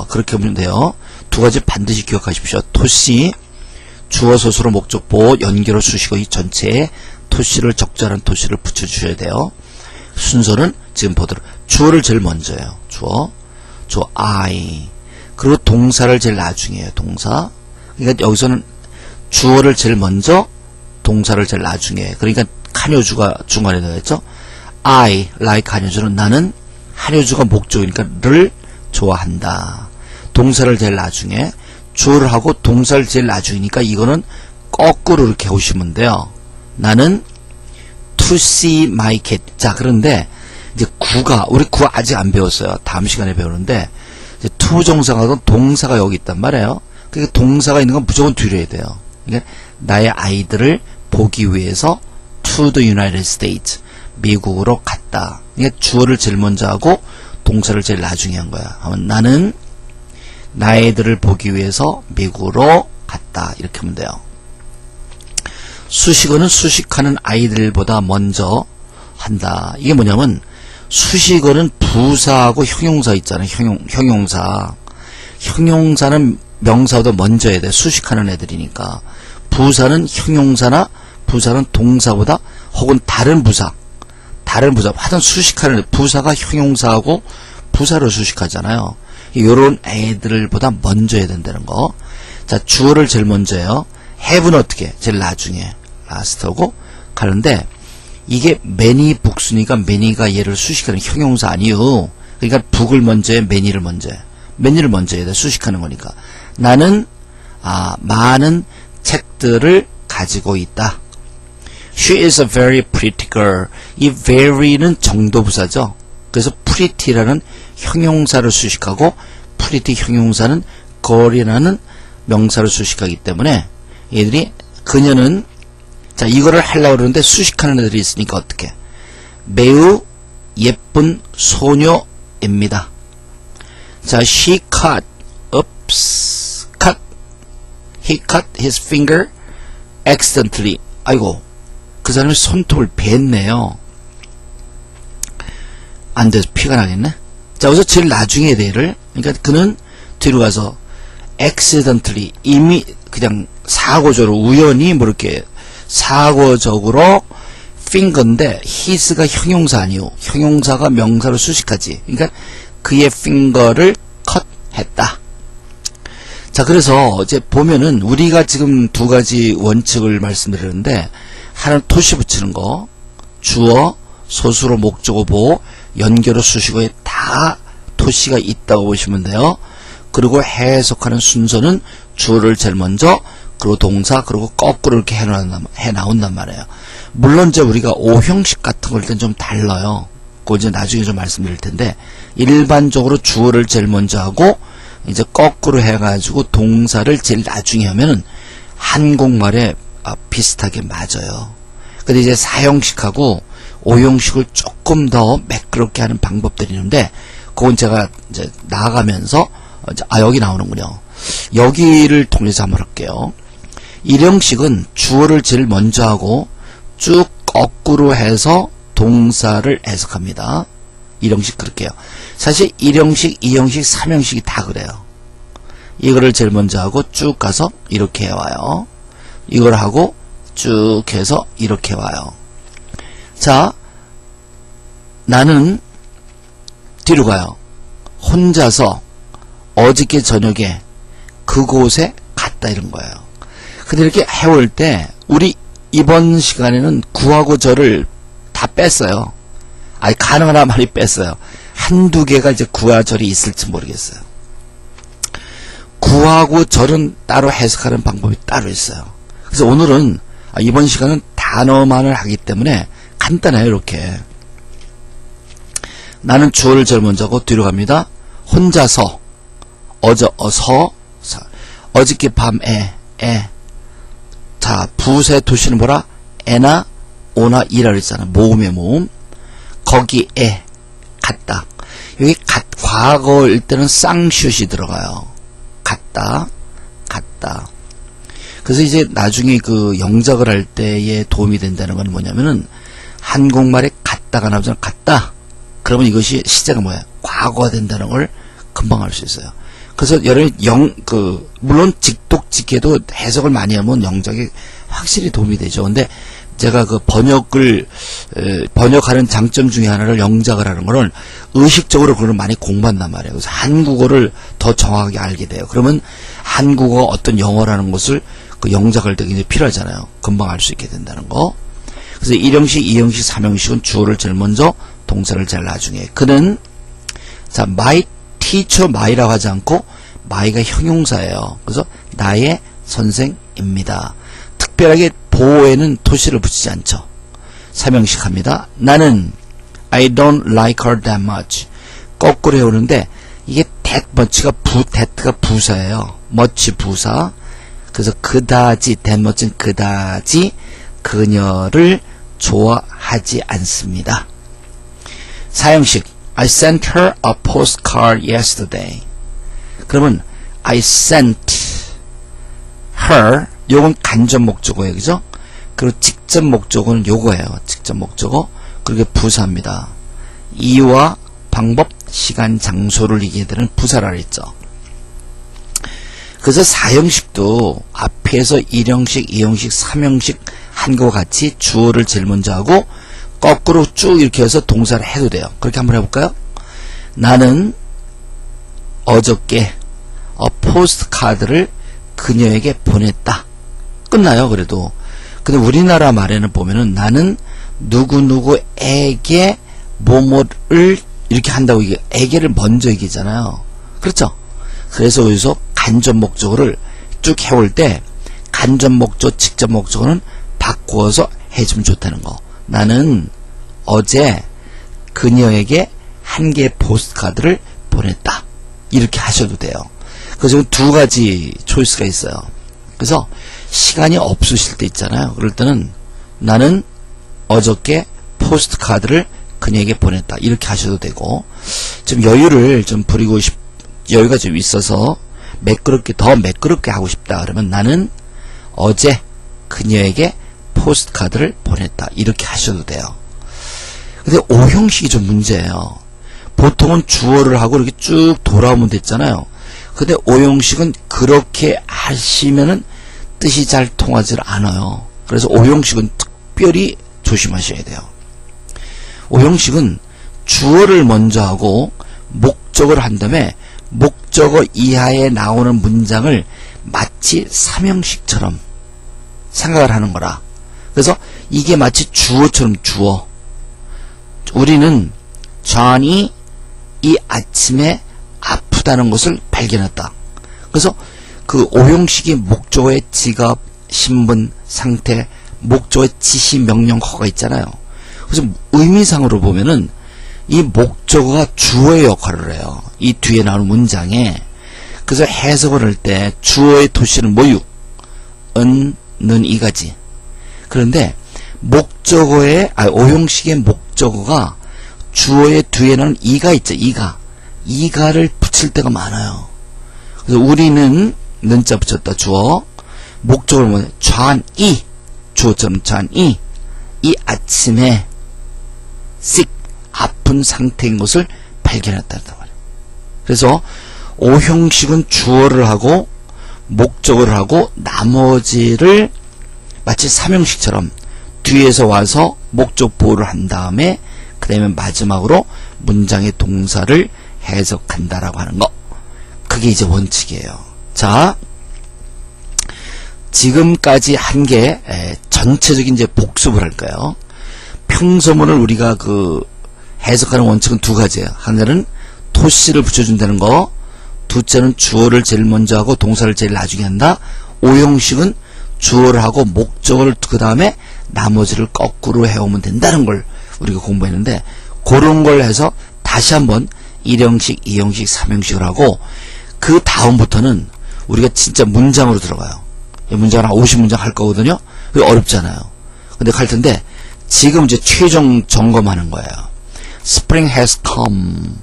그렇게 보면 돼요. 두 가지 반드시 기억하십시오. 토시, 주어, 서술어, 목적, 보호, 연결어, 수식어, 이 전체에 토시를 적절한 토시를 붙여주셔야 돼요. 순서는 지금 보도록 주어를 제일 먼저 해요. 주어 I. 그리고 동사를 제일 나중에 해요. 동사. 그러니까 여기서는 주어를 제일 먼저, 동사를 제일 나중에 해요. 그러니까 한효주가 중간에 들어있죠. I like 한효주는 나는 한효주가 목적이니까 를 좋아한다. 동사를 제일 나중에, 주어를 하고 동사를 제일 나중이니까 이거는 거꾸로 이렇게 오시면 돼요. 나는 to see my cat. 자, 그런데 이제 우리 구 아직 안 배웠어요. 다음 시간에 배우는데, 이제 to 정사가 동사가 여기 있단 말이에요. 그러니까 동사가 있는 건 무조건 뒤로 해야 돼요. 그러니까 나의 아이들을 보기 위해서 to the United States, 미국으로 갔다. 그러니까 주어를 제일 먼저 하고 동사를 제일 나중에 한 거야. 하면 나는 나의 아이들을 보기 위해서 미국으로 갔다. 이렇게 하면 돼요. 수식어는 수식하는 아이들보다 먼저 한다. 이게 뭐냐면, 수식어는 부사하고 형용사 있잖아요. 형용사. 형용사는 명사보다 먼저 해야 돼. 수식하는 애들이니까. 부사는 형용사나 부사는 동사보다, 혹은 다른 부사. 하여튼 수식하는 부사가 형용사하고 부사를 수식하잖아요. 요런 애들보다 먼저 해야 된다는 거. 자, 주어를 제일 먼저 해요. have는 어떻게? 제일 나중에 last하고 가는데, 이게 many books니까 many가 얘를 수식하는 형용사 아니요. 그러니까 book을 먼저 해, many를 먼저 해. many를 먼저 해야 돼. 수식하는 거니까. 나는 많은 책들을 가지고 있다. She is a very pretty girl. 이 very는 정도부사죠. 그래서 pretty라는 형용사를 수식하고, pretty 형용사는 girl이라는 명사를 수식하기 때문에 얘들이, 그녀는, 자, 이거를 하려고 그러는데 수식하는 애들이 있으니까 어떻게? 매우 예쁜 소녀입니다. 자, he cut his finger accidentally. 아이고, 그 사람이 손톱을 뱄네요. 안 돼서 피가 나겠네. 자, 여기서 제일 나중에 대를, 그러니까 그는 뒤로 가서 accidentally, 이미 그냥 사고적으로, 우연히 뭐 이렇게 사고적으로 finger인데, his가 형용사 아니요. 형용사가 명사로 수식하지. 그러니까 그의 finger를 컷했다. 자, 그래서 이제 보면은 우리가 지금 두 가지 원칙을 말씀드렸는데, 하나는 토시 붙이는 거, 주어, 서술어, 목적어, 보호, 연결어, 수식어에 다 토시가 있다고 보시면 돼요. 그리고 해석하는 순서는 주어를 제일 먼저, 그리고 동사, 그리고 거꾸로 이렇게 해 나온단 말이에요. 물론 이제 우리가 오형식 같은 걸 땐 좀 달라요. 그거 이제 나중에 좀 말씀드릴 텐데, 일반적으로 주어를 제일 먼저 하고, 이제 거꾸로 해가지고 동사를 제일 나중에 하면은 한국말에 비슷하게 맞아요. 근데 이제 4형식하고 5형식을 조금 더 매끄럽게 하는 방법들이 있는데, 그건 제가 이제 나아가면서, 여기 나오는군요. 여기를 통해서 한번 할게요. 1형식은 주어를 제일 먼저 하고 쭉 거꾸로 해서 동사를 해석합니다. 1형식 그렇게 해요. 사실 1형식, 2형식, 3형식이 다 그래요. 이거를 제일 먼저 하고 쭉 가서 이렇게 와요. 이걸 하고 쭉 해서 이렇게 와요. 자, 나는 뒤로 가요. 혼자서 어저께 저녁에 그곳에 갔다, 이런 거예요. 근데 이렇게 해올 때 우리 이번 시간에는 구하고 저를 다 뺐어요. 아니, 가능하나 많이 뺐어요. 한두 개가 이제 구와 절이 있을지 모르겠어요. 구하고 절은 따로 해석하는 방법이 따로 있어요. 그래서 오늘은 이번 시간은 단어만을 하기 때문에 간단해요. 이렇게 나는 주어를 제일 먼저 하고 뒤로 갑니다. 혼자서 어저께 밤에 자 부사의 도시는 뭐라? 에나 오나 이라 그랬잖아. 모음의 모음. 거기에 갔다. 여기 과거일 때는 쌍슛이 들어가요. 갔다. 그래서 이제 나중에 그 영작을 할 때에 도움이 된다는 건 뭐냐면은 한국말에 갔다가 나오잖아. 갔다. 그러면 이것이 시제가 뭐야? 과거가 된다는 걸 금방 알 수 있어요. 그래서 여러분이 물론 직독직해도 해석을 많이 하면 영작이 확실히 도움이 되죠. 근데 제가 그 번역하는 장점 중에 하나를 영작을 하는 거는 의식적으로 그걸 많이 공부한단 말이에요. 그래서 한국어를 더 정확하게 알게 돼요. 그러면 한국어가 어떤 영어라는 것을 그 영작할 때 굉장히 필요하잖아요. 금방 알 수 있게 된다는 거. 그래서 1형식, 2형식, 3형식은 주어를 제일 먼저, 동사를 제일 나중에. 그는, 자, my teacher, my라고 하지 않고, my가 형용사예요. 그래서 나의 선생입니다. 특별하게 보호에는 토시를 붙이지 않죠. 3형식 합니다. 나는 I don't like her that much. 거꾸로 해오는데 이게 that much가 that가 부사예요. much 부사. 그래서 그다지 that much는 그다지 그녀를 좋아하지 않습니다. 4형식 I sent her a postcard yesterday. 그러면 I sent her 요건 간접 목적어예요. 그죠? 그리고 직접 목적어는 요거예요. 직접 목적어. 그리고 부사입니다. 이유와 방법, 시간, 장소를 얘기해 드리는 부사라 그랬죠. 그래서 4형식도 앞에서 1형식, 2형식, 3형식 한 거와 같이 주어를 제일 먼저 하고 거꾸로 쭉 이렇게 해서 동사를 해도 돼요. 그렇게 한번 해볼까요? 나는 어저께 포스트카드를 그녀에게 보냈다. 끝나요. 그래도. 근데 우리나라 말에는 보면은 나는 누구누구에게 뭐뭐를 이렇게 한다고 이게 에게를 먼저 얘기잖아요. 그렇죠? 그래서 여기서 간접 목적어를 쭉 해올 때 간접 목적, 직접 목적어는 바꾸어서 해주면 좋다는 거. 나는 어제 그녀에게 한 개의 포스트카드를 보냈다. 이렇게 하셔도 돼요. 그래서 두 가지 초이스가 있어요. 그래서 시간이 없으실 때 있잖아요. 그럴 때는 나는 어저께 포스트카드를 그녀에게 보냈다. 이렇게 하셔도 되고 좀 여유를 좀 부리고 여유가 좀 있어서 더 매끄럽게 하고 싶다. 그러면 나는 어제 그녀에게 포스트카드를 보냈다. 이렇게 하셔도 돼요. 근데 5형식이 좀 문제예요. 보통은 주어를 하고 이렇게 쭉 돌아오면 됐잖아요. 근데 5형식은 그렇게 하시면은 뜻이 잘 통하지 않아요. 그래서 5형식은 특별히 조심하셔야 돼요. 5형식은 주어를 먼저 하고 목적어를 한 다음에 목적어 이하에 나오는 문장을 마치 3형식처럼 생각을 하는 거라. 그래서 이게 마치 주어처럼 주어. 우리는 존이 이 아침에 아프다는 것을 발견했다. 그래서 그 5형식이 목적어의 지갑, 신분, 상태, 목적어의 지시, 명령, 허가 있잖아요. 그래서 의미상으로 보면은 이 목적어가 주어의 역할을 해요. 이 뒤에 나오는 문장에. 그래서 해석을 할 때 주어의 토시는 뭐유? 는 이가지. 그런데 목적어의 5형식의 목적어가 주어의 뒤에 나오는 이가 있죠. 이가를 붙일 때가 많아요. 그래서 우리는 는자 붙였다. 주어. 목적어는 뭐냐? 존이. 주어처럼 존이 이 아침에 sick 아픈 상태인 것을 발견했다. 그래서 5형식은 주어를 하고 목적어를 하고 나머지를 마치 3형식처럼 뒤에서 와서 목적 보호를 한 다음에 그 다음에 마지막으로 문장의 동사를 해석한다라고 하는 거. 그게 이제 원칙이에요. 자, 지금까지 한 게 전체적인 이제 복습을 할까요? 평소문을 우리가 해석하는 원칙은 두 가지예요. 하나는 토시를 붙여준다는 거, 둘째는 주어를 제일 먼저 하고 동사를 제일 나중에 한다. 오형식은 주어를 하고 목적어를 그 다음에 나머지를 거꾸로 해오면 된다는 걸 우리가 공부했는데, 그런 걸 해서 다시 한번 1형식, 2형식, 3형식을 하고 그 다음부터는 우리가 진짜 문장으로 들어가요. 문장을 한 50문장 할 거거든요. 그게 어렵잖아요. 근데 할 텐데 지금 이제 최종 점검하는 거예요. Spring has come.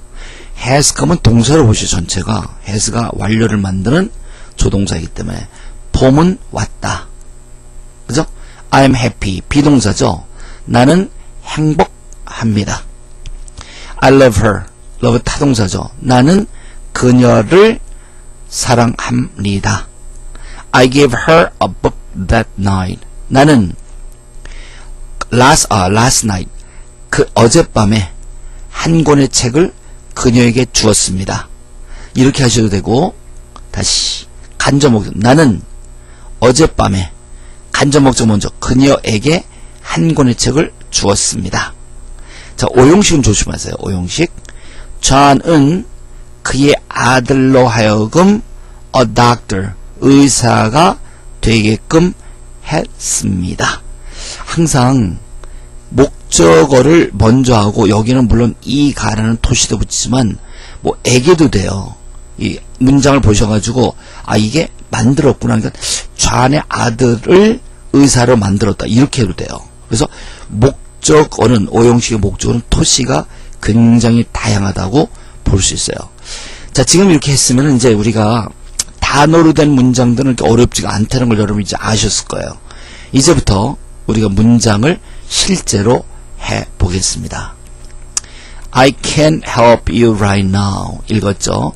has come은 동사로 보시죠. 전체가 has가 완료를 만드는 조동사이기 때문에 봄은 왔다. 그죠? I'm happy. 비동사죠. 나는 행복합니다. I love her. love 타동사죠. 나는 그녀를 사랑합니다. I gave her a book that night. 나는 last night 그 어젯밤에 한 권의 책을 그녀에게 주었습니다. 이렇게 하셔도 되고, 다시 간접 목적. 나는 어젯밤에 간접 목적 먼저 그녀에게 한 권의 책을 주었습니다. 자, 오형식은 조심하세요. 오형식. 존은 그의 아들로 하여금 a doctor 의사가 되게끔 했습니다. 항상 목적어를 먼저 하고, 여기는 물론 이가라는 토시도 붙이지만 뭐 에게도 돼요. 이 문장을 보셔가지고 이게 만들었구나. 그러니까 좌의 아들을 의사로 만들었다. 이렇게 해도 돼요. 그래서 목적어는, 오형식의 목적어는 토시가 굉장히 다양하다고 볼 수 있어요. 자, 지금 이렇게 했으면 이제 우리가 단어로 된 문장들은 이렇게 어렵지가 않다는 걸 여러분 이제 아셨을 거예요. 이제부터 우리가 문장을 실제로 해 보겠습니다. I can't help you right now. 읽었죠?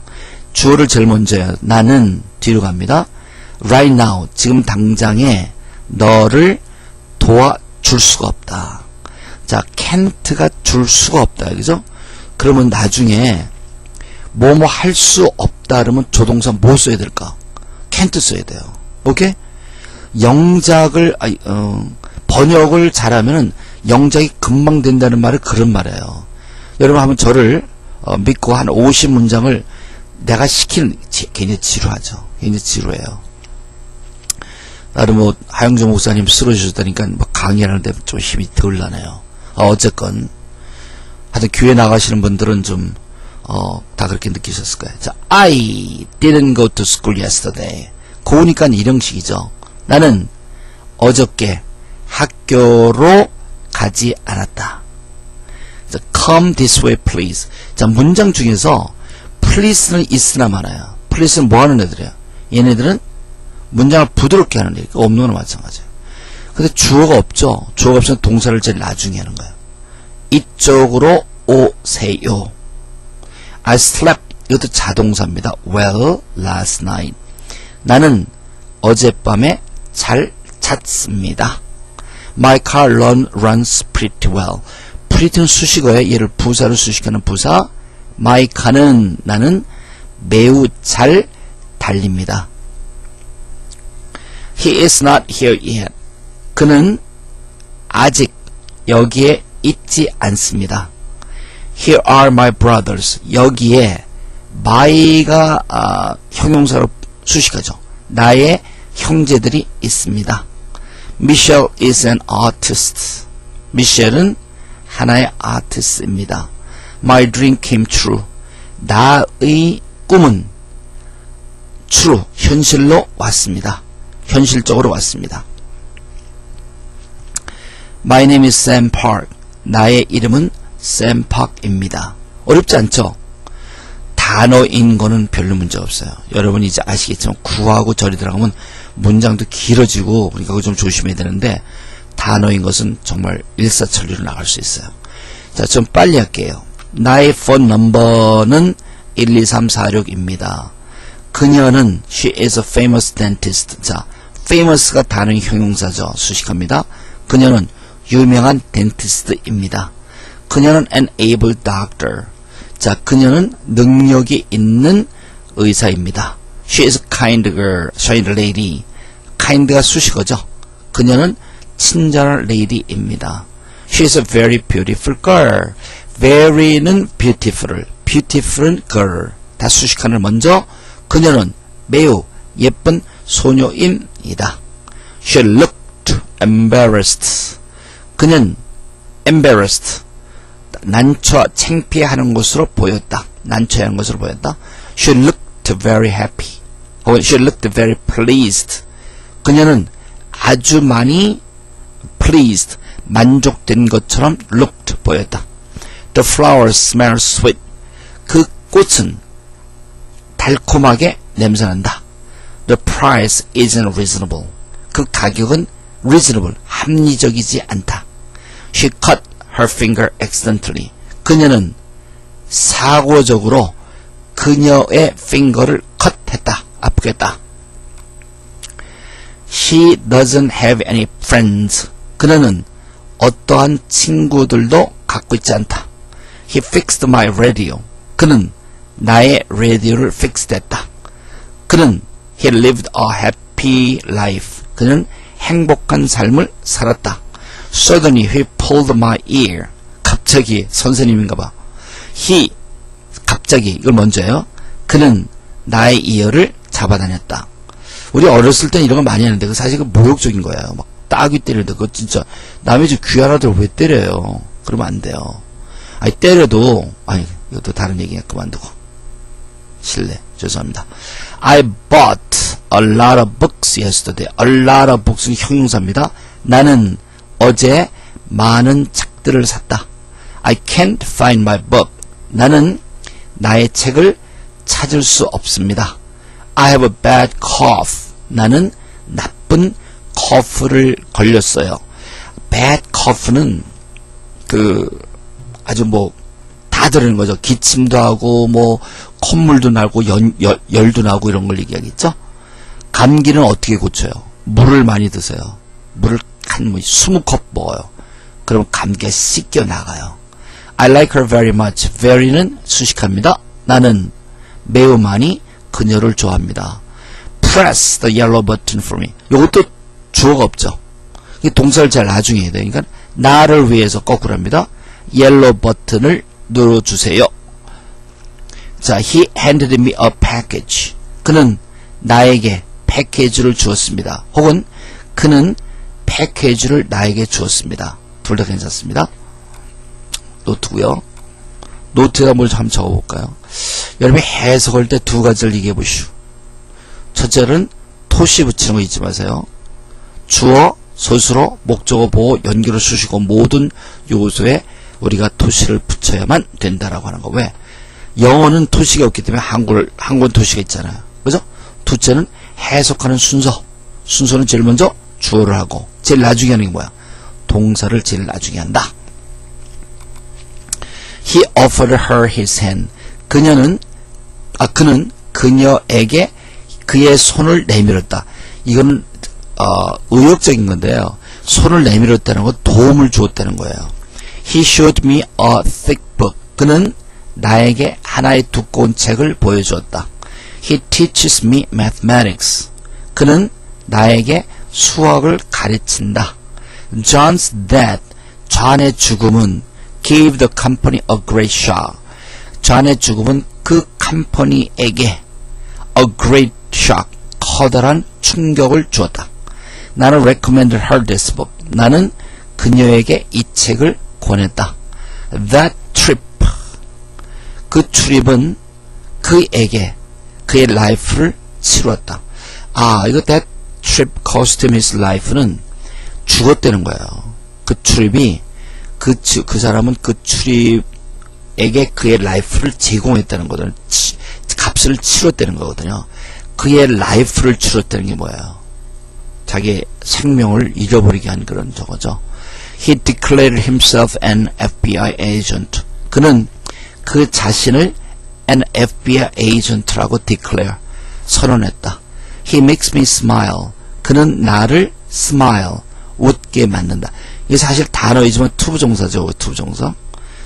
주어를 제일 먼저 해요. 나는 뒤로 갑니다. right now. 지금 당장에 너를 도와줄 수가 없다. 자, can't가 줄 수가 없다. 그죠? 그러면 나중에 뭐뭐 할 수 없다 그러면 조동사 뭐 써야 될까? can't 써야 돼요. 오케이? 영작을 번역을 잘하면은 영작이 금방 된다는 말을 그런 말이에요. 여러분 한번 저를 믿고 한 50문장을 내가 시키는, 굉장히 지루하죠. 굉장히 지루해요. 나름 뭐 하영조 목사님 쓰러지셨다니까 뭐 강의하는데 좀 힘이 덜 나네요. 어쨌건 하여튼 교회 나가시는 분들은 좀 다 그렇게 느끼셨을 거예요. 자, I didn't go to school yesterday. 고우니까 일형식이죠. 나는 어저께 학교로 가지 않았다. 자, come this way please. 자, 문장 중에서 please는 있으나 많아요. please는 뭐 하는 애들이에요? 얘네들은 문장을 부드럽게 하는 애. 없는 거나 마찬가지예요. 근데 주어가 없죠. 주어가 없으면 동사를 제일 나중에 하는 거예요. 이쪽으로 오세요. I slept. 이것도 자동사입니다. well last night. 나는 어젯밤에 잘 잤습니다. My car runs pretty well. pretty는 수식어에 얘를 부사로 수식하는 부사. My car는 나는 매우 잘 달립니다. He is not here yet. 그는 아직 여기에 있지 않습니다. Here are my brothers. 여기에 my가 형용사로 수식하죠. 나의 형제들이 있습니다. Michelle is an artist. 미셸은 하나의 아티스트입니다. My dream came true. 나의 꿈은 true, 현실로 왔습니다. 현실적으로 왔습니다. My name is Sam Park. 나의 이름은 Sam Park입니다. 어렵지 않죠? 단어인 거는 별로 문제 없어요. 여러분이 이제 아시겠지만 구하고 절이 들어가면 문장도 길어지고 우리가 그거 좀 조심해야 되는데, 단어인 것은 정말 일사천리로 나갈 수 있어요. 자, 좀 빨리 할게요. 나의 폰 넘버는 12346입니다. 그녀는 she is a famous dentist. 자, famous가 단어인 형용사죠. 수식합니다. 그녀는 유명한 덴티스트입니다. 그녀는 an able doctor. 자, 그녀는 능력이 있는 의사입니다. She is a kind girl, kind lady. kind가 수식어죠. 그녀는 친절한 lady입니다. She is a very beautiful girl. very는 beautiful을, beautiful은 girl. 다 수식하는 먼저 그녀는 매우 예쁜 소녀입니다. She looked embarrassed. 그는 embarrassed. 난처, 창피해하는 것으로 보였다. 난처해하는 것으로 보였다. She looked very happy. 혹은 she looked very pleased. 그녀는 아주 많이 pleased, 만족된 것처럼 looked, 보였다. The flowers smell sweet. 그 꽃은 달콤하게 냄새난다. The price isn't reasonable. 그 가격은 reasonable, 합리적이지 않다. She cut her finger accidentally. 그녀는 사고적으로 그녀의 finger를 컷했다. 아프게 했다. She doesn't have any friends. 그녀는 어떠한 친구들도 갖고 있지 않다. He fixed my radio. 그는 나의 라디오를 fix했다. 그는 he lived a happy life. 그는 행복한 삶을 살았다. Suddenly he pulled my ear. 갑자기 선생님인가봐. he 갑자기 이걸 먼저요. 그는 나의 이어를 잡아다녔다. 우리 어렸을 땐 이런 거 많이 하는데 그 사실 그 모욕적인 거예요. 막 따귀 때리는데 그거 진짜 남의 집 귀한 아들 왜 때려요? 그러면 안 돼요. 아니 때려도 아니 이것도 다른 얘기야. 그만두고 실례 죄송합니다. I bought a lot of books yesterday. A lot of books는 형용사입니다. 나는 어제 많은 책들을 샀다. I can't find my book. 나는 나의 책을 찾을 수 없습니다. I have a bad cough. 나는 나쁜 커프를 걸렸어요. bad cough는 아주 다 들어있는 거죠. 기침도 하고 콧물도 나고 열도 나고 이런 걸 얘기하겠죠. 감기는 어떻게 고쳐요? 물을 많이 드세요. 물을 한 20컵 먹어요. 그럼 감기가 씻겨 나가요. I like her very much. very는 수식합니다. 나는 매우 많이 그녀를 좋아합니다. Press the yellow button for me. 이것도 주어가 없죠. 이 동사를 잘 나중에 해야 되니까 나를 위해서 거꾸로 합니다. yellow 버튼을 눌러주세요. 자, he handed me a package. 그는 나에게 패키지를 주었습니다. 혹은 그는 패키지를 나에게 주었습니다. 둘 다 괜찮습니다. 노트고요. 노트에다 뭘 한번 적어볼까요? 여러분이 해석할 때 두 가지를 얘기해 보시오. 첫째는 토시 붙이는 거 잊지 마세요. 주어, 서술어, 목적어, 보호, 연결을 쓰시고 모든 요소에 우리가 토시를 붙여야만 된다라고 하는 거. 왜? 영어는 토시가 없기 때문에 한국은 토시가 있잖아요. 그죠? 둘째는 해석하는 순서. 순서는 제일 먼저 주어를 하고 제일 나중에 하는 게 뭐야? 동사를 제일 나중에 한다. He offered her his hand. 그는 그녀에게 그의 손을 내밀었다. 이거는 의욕적인 건데요. 손을 내밀었다는 건 도움을 주었다는 거예요. He showed me a thick book. 그는 나에게 하나의 두꺼운 책을 보여주었다. He teaches me mathematics. 그는 나에게 수학을 가르친다. John's death. 존의 죽음은 gave the company a great shock. 존의 죽음은 그 컴퍼니에게 a great shock. 커다란 충격을 주었다. 나는 recommended her this book. 나는 그녀에게 이 책을 권했다. That trip. 그 출입은 그에게 그의 life를 치루었다. 이거 that trip cost him his life는 죽었다는 거예요. 그 출입이 그 사람은 그 출입에게 그의 life를 제공했다는 거거든요. 값을 치렀다는 거거든요. 그의 life를 치렀다는 게 뭐예요? 자기의 생명을 잃어버리게 한 그런 저거죠. He declared himself an FBI agent. 그는 그 자신을 an FBI agent라고 declare, 선언했다. He makes me smile. 그는 나를 smile, 웃게 만든다. 이게 사실 단어이지만 투부정사죠.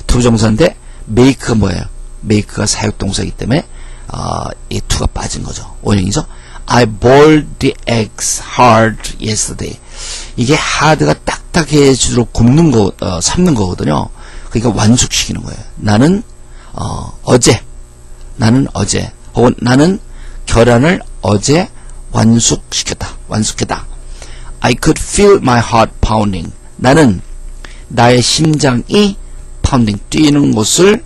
투부정사인데 make가 뭐예요? make가 사역동사이기 때문에 이 to가 빠진 거죠. 원형이죠. I boiled the eggs hard yesterday. 이게 hard가 딱딱해지도록 삶는 거거든요. 그러니까 완숙시키는 거예요. 나는 어제 혹은 나는 계란을 어제 완숙했다. I could feel my heart pounding. 나는 나의 심장이 pounding 뛰는 것을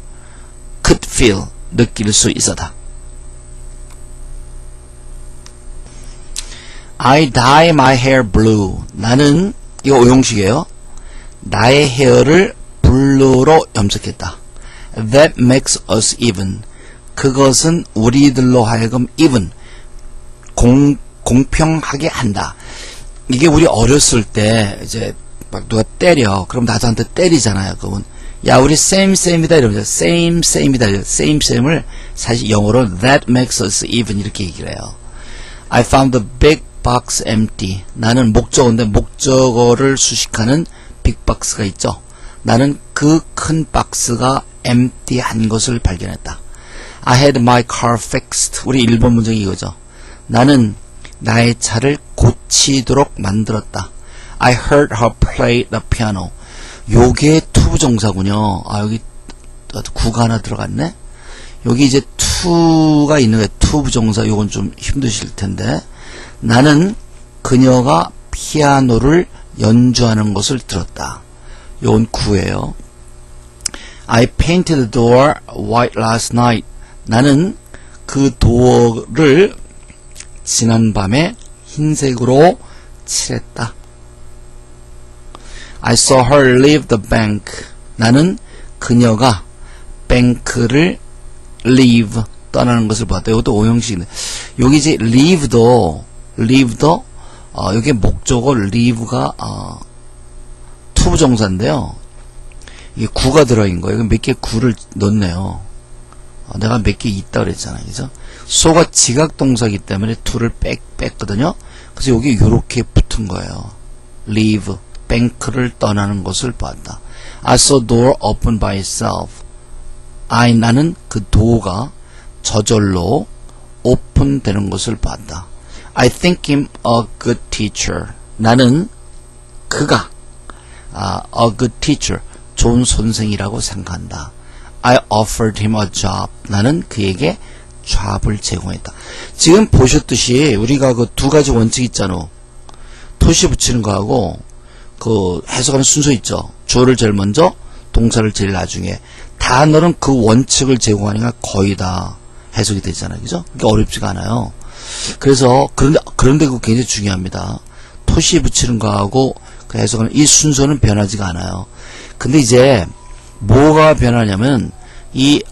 could feel 느낄 수 있었다. I dye my hair blue. 나는 이거 오형식이에요. 나의 헤어를 블루로 염색했다. That makes us even. 그것은 우리들로 하여금 even 공평하게 한다. 이게 우리 어렸을 때 이제 막 누가 때려. 그럼 나한테 때리잖아요. 그러면 야 우리 same이다 이러면서 same이다. same을 사실 영어로 that makes us even 이렇게 얘기를 해요. I found the big box empty. 나는 목적어인데 목적어를 수식하는 빅박스가 있죠. 나는 그 큰 박스가 empty한 것을 발견했다. I had my car fixed. 우리 일본 문장이 이거죠. 나는 나의 차를 고치도록 만들었다. I heard her play the piano. 요게 투부정사군요. 아 여기 구가 하나 들어갔네. 여기 이제 투가 있는 거예요. 투부정사. 요건 좀 힘드실 텐데. 나는 그녀가 피아노를 연주하는 것을 들었다. 요건 구예요. I painted the door white last night. 나는 그 도어를 지난밤에 흰색으로 칠했다. I saw her leave the bank. 나는 그녀가 뱅크를 leave 떠나는 것을 보았다. 이것도 오형식인데 여기 이제 leave도 여기 목적어 leave가 투부정사인데요. 이게 구가 들어있는 거예요. 몇 개 구를 넣네요. 내가 몇 개 있다 그랬잖아요. 그죠? so가 지각동사이기 때문에 to를 뺐거든요. 그래서 여기 이렇게 붙은 거예요. leave, 뱅크를 떠나는 것을 보았다. I saw door open by itself. 나는 그 도어가 저절로 오픈되는 것을 봤다. I think him a good teacher. 나는 그가 a good teacher, 좋은 선생이라고 생각한다. I offered him a job. 나는 그에게 job을 제공했다. 지금 보셨듯이 우리가 그 두 가지 원칙 있잖아. 토시 붙이는 거하고 그 해석하는 순서 있죠. 주어를 제일 먼저, 동사를 제일 나중에. 단어는 그 원칙을 제공하니까 거의 다 해석이 되잖아요. 그죠? 그게 어렵지가 않아요. 그래서 그런데 그거 굉장히 중요합니다. 토시 붙이는 거하고 그 해석하는 이 순서는 변하지가 않아요. 근데 이제 뭐가 변하냐면 이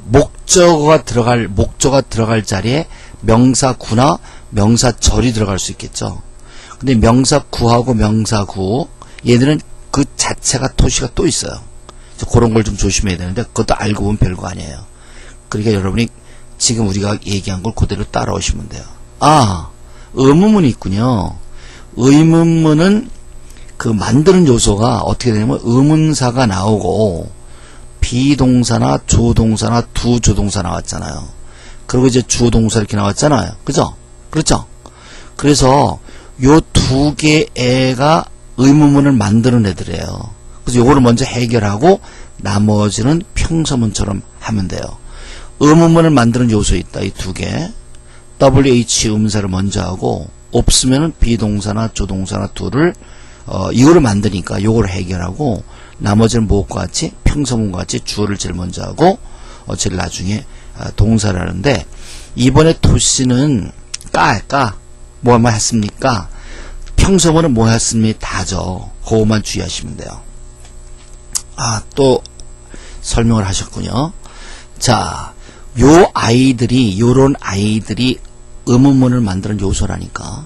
목적어가 들어갈 자리에 명사구나 명사절이 들어갈 수 있겠죠. 근데 명사구하고 명사구 얘들은 그 자체가 토시가 또 있어요. 그런 걸 좀 조심해야 되는데 그것도 알고 보면 별거 아니에요. 그러니까 여러분이 지금 우리가 얘기한 걸 그대로 따라오시면 돼요. 의문문이 있군요. 의문문은 그 만드는 요소가 어떻게 되냐면 의문사가 나오고 비동사나 조동사나 두 조동사 나왔잖아요. 그리고 이제 주동사 이렇게 나왔잖아요. 그죠? 그렇죠? 그래서 요 두 개의 애가 의문문을 만드는 애들이에요. 그래서 요거를 먼저 해결하고 나머지는 평서문처럼 하면 돼요. 의문문을 만드는 요소 있다. 이 두 개. WH 음사를 먼저 하고 없으면은 비동사나 조동사나 둘을 이거를 만드니까 요거를 해결하고 나머지는 무엇과 같이 평서문과 같이 주어를 제일 먼저 하고 제일 나중에 동사를 하는데 이번에 토시는 뭐만 했습니까? 평서문은 뭐 했습니까? 다죠. 그거만 주의하시면 돼요. 또 설명을 하셨군요. 자, 요런 아이들이 의문문을 만드는 요소라니까.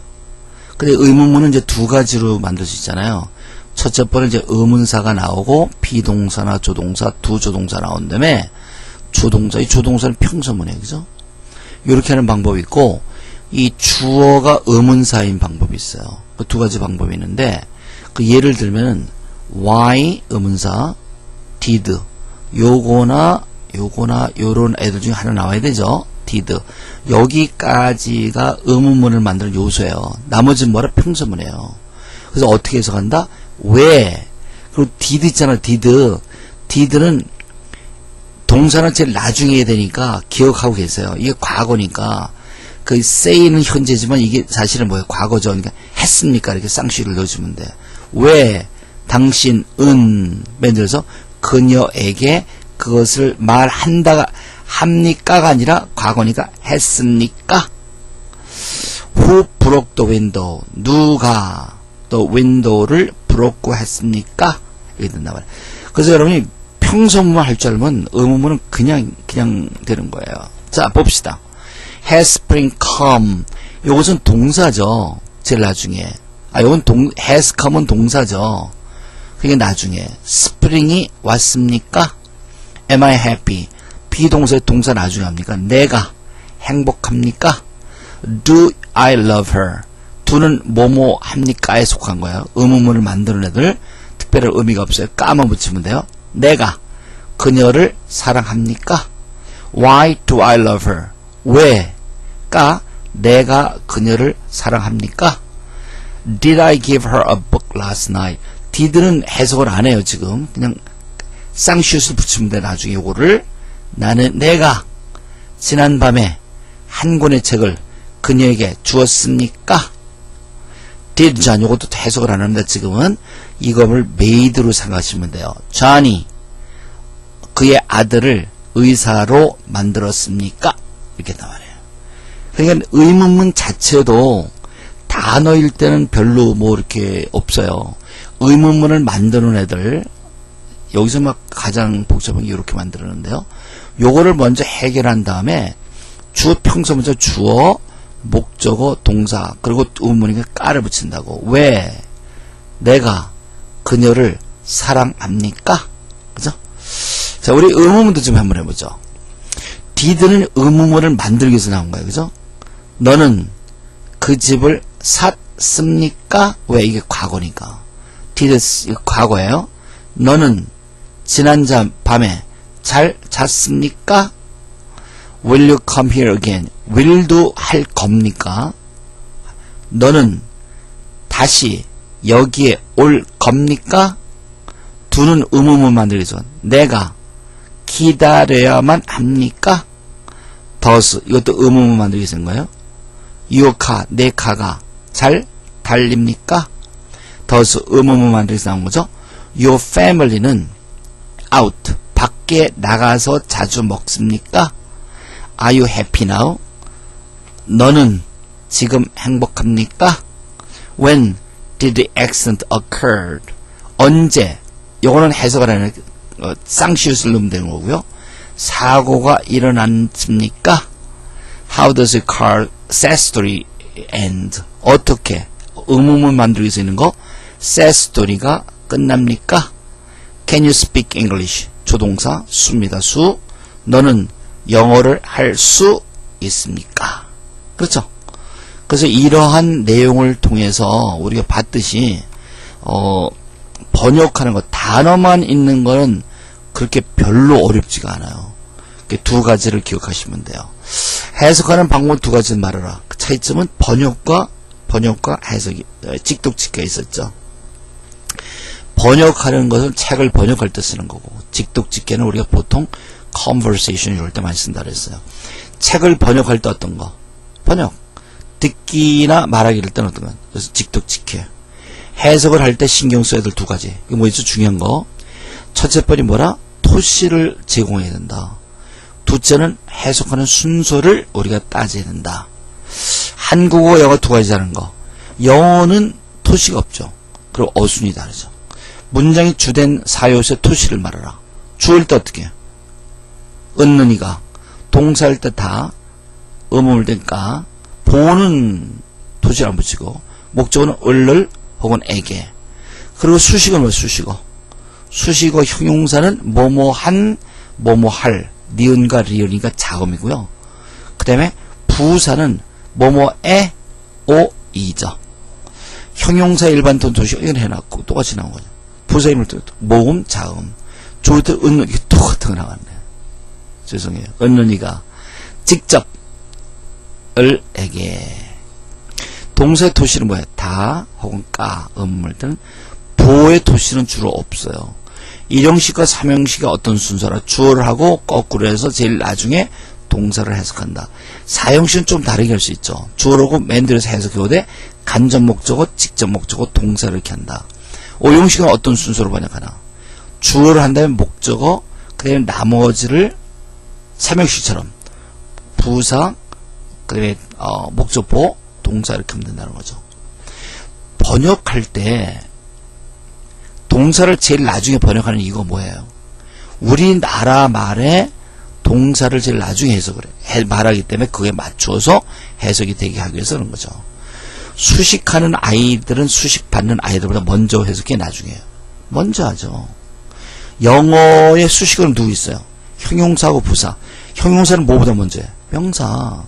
근데 의문문은 이제 두 가지로 만들 수 있잖아요. 첫째 번은 이제 의문사가 나오고 비동사나 조동사, 두 조동사 나온 다음에 이 조동사는 평서문이에요. 그죠? 이렇게 하는 방법이 있고, 이 주어가 의문사인 방법이 있어요. 그 두 가지 방법이 있는데, 그 예를 들면은, why 의문사, did, 요런 애들 중에 하나 나와야 되죠? did. 여기까지가 의문문을 만드는 요소예요. 나머지는 뭐라? 평서문이에요. 그래서 어떻게 해석한다? 왜? 그리고 did 있잖아, did. did는 동사는 제일 나중에 해야 되니까 기억하고 계세요. 이게 과거니까 그 say는 현재지만 이게 사실은 뭐예요? 과거죠. 그러니까 했습니까? 이렇게 쌍시를 넣어주면 돼. 왜 당신은 맨 들어서 그녀에게 그것을 말한다가 합니까가 아니라 과거니까 했습니까? Who broke the window? 누가 the window를 broke 했습니까? 이렇게 된단 말이에요. 그래서 여러분이 평소문만 할 줄 알면 의문문은 그냥 되는 거예요. 자, 봅시다. Has spring come? 요것은 동사죠. 제일 나중에. 요건 has come은 동사죠. 그게 나중에. spring이 왔습니까? Am I happy? 비동사의 동사 나중에 합니까? 내가 행복합니까? Do I love her? do는 뭐뭐 합니까에 속한 거예요. 의문문을 만드는 애들 특별한 의미가 없어요. 까만 붙이면 돼요. 내가 그녀를 사랑합니까? Why do I love her? 왜가 내가 그녀를 사랑합니까? Did I give her a book last night? did는 해석을 안 해요, 지금. 그냥 쌍시옷을 붙이면 돼, 나중에 요거를. 내가 지난밤에 한 권의 책을 그녀에게 주었습니까? did John, 요것도 해석을 안 하는데 지금은 이거를 made로 생각하시면 돼요. Johnny, 그의 아들을 의사로 만들었습니까? 이렇게 나와요. 그러니까 의문문 자체도 단어일 때는 별로 뭐 이렇게 없어요. 의문문을 만드는 애들, 여기서 막 가장 복잡한 게 이렇게 만들었는데요. 요거를 먼저 해결한 다음에 주어 평소 먼저 주어, 목적어, 동사, 그리고 의문문에 까를 붙인다고. 왜 내가 그녀를 사랑합니까? 그죠? 자, 우리 의문문도 좀 한번 해보죠. did는 의문문을 만들기 위해서 나온 거예요. 그죠? 너는 그 집을 샀습니까? 왜? 이게 과거니까. did, 이거 과거예요. 너는 지난 밤에 잘 잤습니까? Will you come here again? will도 할 겁니까? 너는 다시 여기에 올 겁니까? 두는 의문문 만들기 전 내가 기다려야만 합니까? does, 이것도 의문문 만들기 위해서 거예요. your car, 내 카가 잘 달립니까? does, 의문문 만들기 위해서 나온 거죠. your family는 out, 밖에 나가서 자주 먹습니까? Are you happy now? 너는 지금 행복합니까? When did the accident occur? 언제? 요거는 해석을 하는 쌍시옷을 넣으면 되는 거고요. 사고가 일어났습니까? How does the car sad story end? 어떻게? 의문문 만들기 위해서 있는 거. sad story가 끝납니까? Can you speak English? 조동사 수입니다. 수. 너는 영어를 할 수 있습니까? 그렇죠? 그래서 이러한 내용을 통해서 우리가 봤듯이 번역하는 것, 단어만 있는 거는 그렇게 별로 어렵지가 않아요. 두 가지를 기억하시면 돼요. 해석하는 방법 두 가지를 말하라. 그 차이점은 번역과 해석이 직독직가 있었죠. 번역하는 것은 책을 번역할 때 쓰는 거고, 직독직계는 우리가 보통 conversation 이럴 때 많이 쓴다 그랬어요. 책을 번역할 때 어떤 거? 번역. 듣기나 말하기 이럴 때는 어떤 거? 그래서 직독직해. 해석을 할 때 신경 써야 될 두 가지. 이게 뭐 있어? 중요한 거. 첫째 번이 뭐라? 토시를 제공해야 된다. 둘째는 해석하는 순서를 우리가 따져야 된다. 한국어, 영어 두 가지 하는 거. 영어는 토시가 없죠. 그리고 어순이 다르죠. 문장이 주된 사요새 토시를 말하라. 주어일 때 어떻게 해? 은는이가. 동사일 때 다 의문을 대니까 보는 토시를 안 붙이고, 목적어는 을을 혹은 에게. 그리고 수식어는 뭐 수식어? 수식어 형용사는 뭐뭐한, 뭐뭐할, 니은과 리은이가 자음이고요. 그 다음에 부사는 뭐뭐에, 오이죠. 형용사 일반 토시 이건 해놨고 똑같이 나온 거죠. 부사 이름을 또 모음, 자음. 좋을 때 은는 이게 똑같은 거 나왔네. 죄송해요. 은는이가 직접 을에게. 동사의 토시는 뭐야? 다 혹은 까, 음물 때는 보의 토시는 주로 없어요. 1형식과 3형식이 어떤 순서라 주어를 하고 거꾸로 해서 제일 나중에 동사를 해석한다. 4형식은 좀 다르게 할 수 있죠. 주어를 하고 맨 뒤에서 해석해오되 간접 목적어, 직접 목적어, 동사를 이렇게 한다. 5형식은 어떤 순서로 번역하나? 주어를 한 다음에 목적어, 그 다음에 나머지를 3형식처럼 부사, 그 다음에 목적보, 동사 이렇게 하면 된다는 거죠. 번역할 때 동사를 제일 나중에 번역하는 이유가 뭐예요? 우리나라 말에 동사를 제일 나중에 해석을 말하기 때문에 그에 맞추어서 해석이 되게 하기 위해서 그런 거죠. 수식하는 아이들은 수식 받는 아이들보다 먼저 해석해 나중에 해요. 먼저 하죠. 영어의 수식어는 누구 있어요? 형용사하고 부사. 형용사는 뭐보다 먼저 해요? 명사.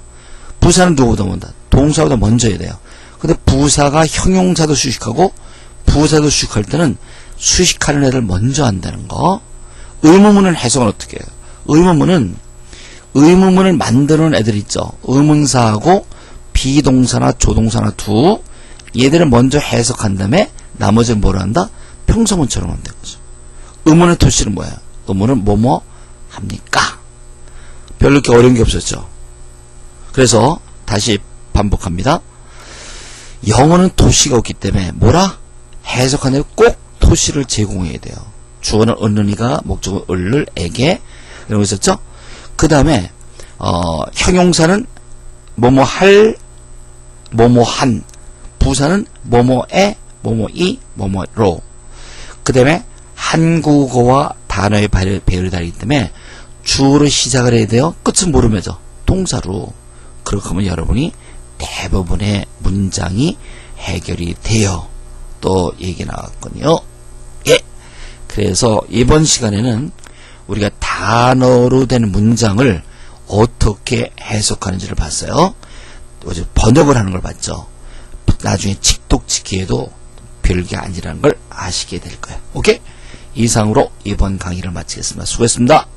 부사는 누구보다 먼저? 동사보다 먼저 해야 돼요. 근데 부사가 형용사도 수식하고 부사도 수식할 때는 수식하는 애들 먼저 한다는 거. 의문문은 해석은 어떻게 해요? 의문문을 만드는 애들 있죠. 의문사하고 비동사나 조동사나 두 얘들을 먼저 해석한 다음에 나머지는 뭐를 한다? 평서문처럼 하면 되는 거죠. 의문의 토시는 뭐야? 의문은 뭐뭐 합니까? 별로 이렇게 어려운 게 없었죠. 그래서 다시 반복합니다. 영어는 토시가 없기 때문에 뭐라? 해석하는 데 꼭 토시를 제공해야 돼요. 주어는 얻는이가, 목적은 을을, 에게 이런 거 있었죠? 그 다음에 형용사는 뭐뭐 할, 뭐뭐 한, 부사는 뭐뭐에, 뭐뭐이, 뭐뭐로. 그 다음에 한국어와 단어의 배열이 다르기 때문에 주어로 시작을 해야 돼요. 끝은 모르면서 동사로. 그렇게 하면 여러분이 대부분의 문장이 해결이 돼요. 또 얘기 나왔거든요. 예. 그래서 이번 시간에는 우리가 단어로 된 문장을 어떻게 해석하는지를 봤어요. 어제 번역을 하는 걸 봤죠. 나중에 칙독지기에도 별게 아니라는 걸 아시게 될 거예요. 오케이? 이상으로 이번 강의를 마치겠습니다. 수고했습니다.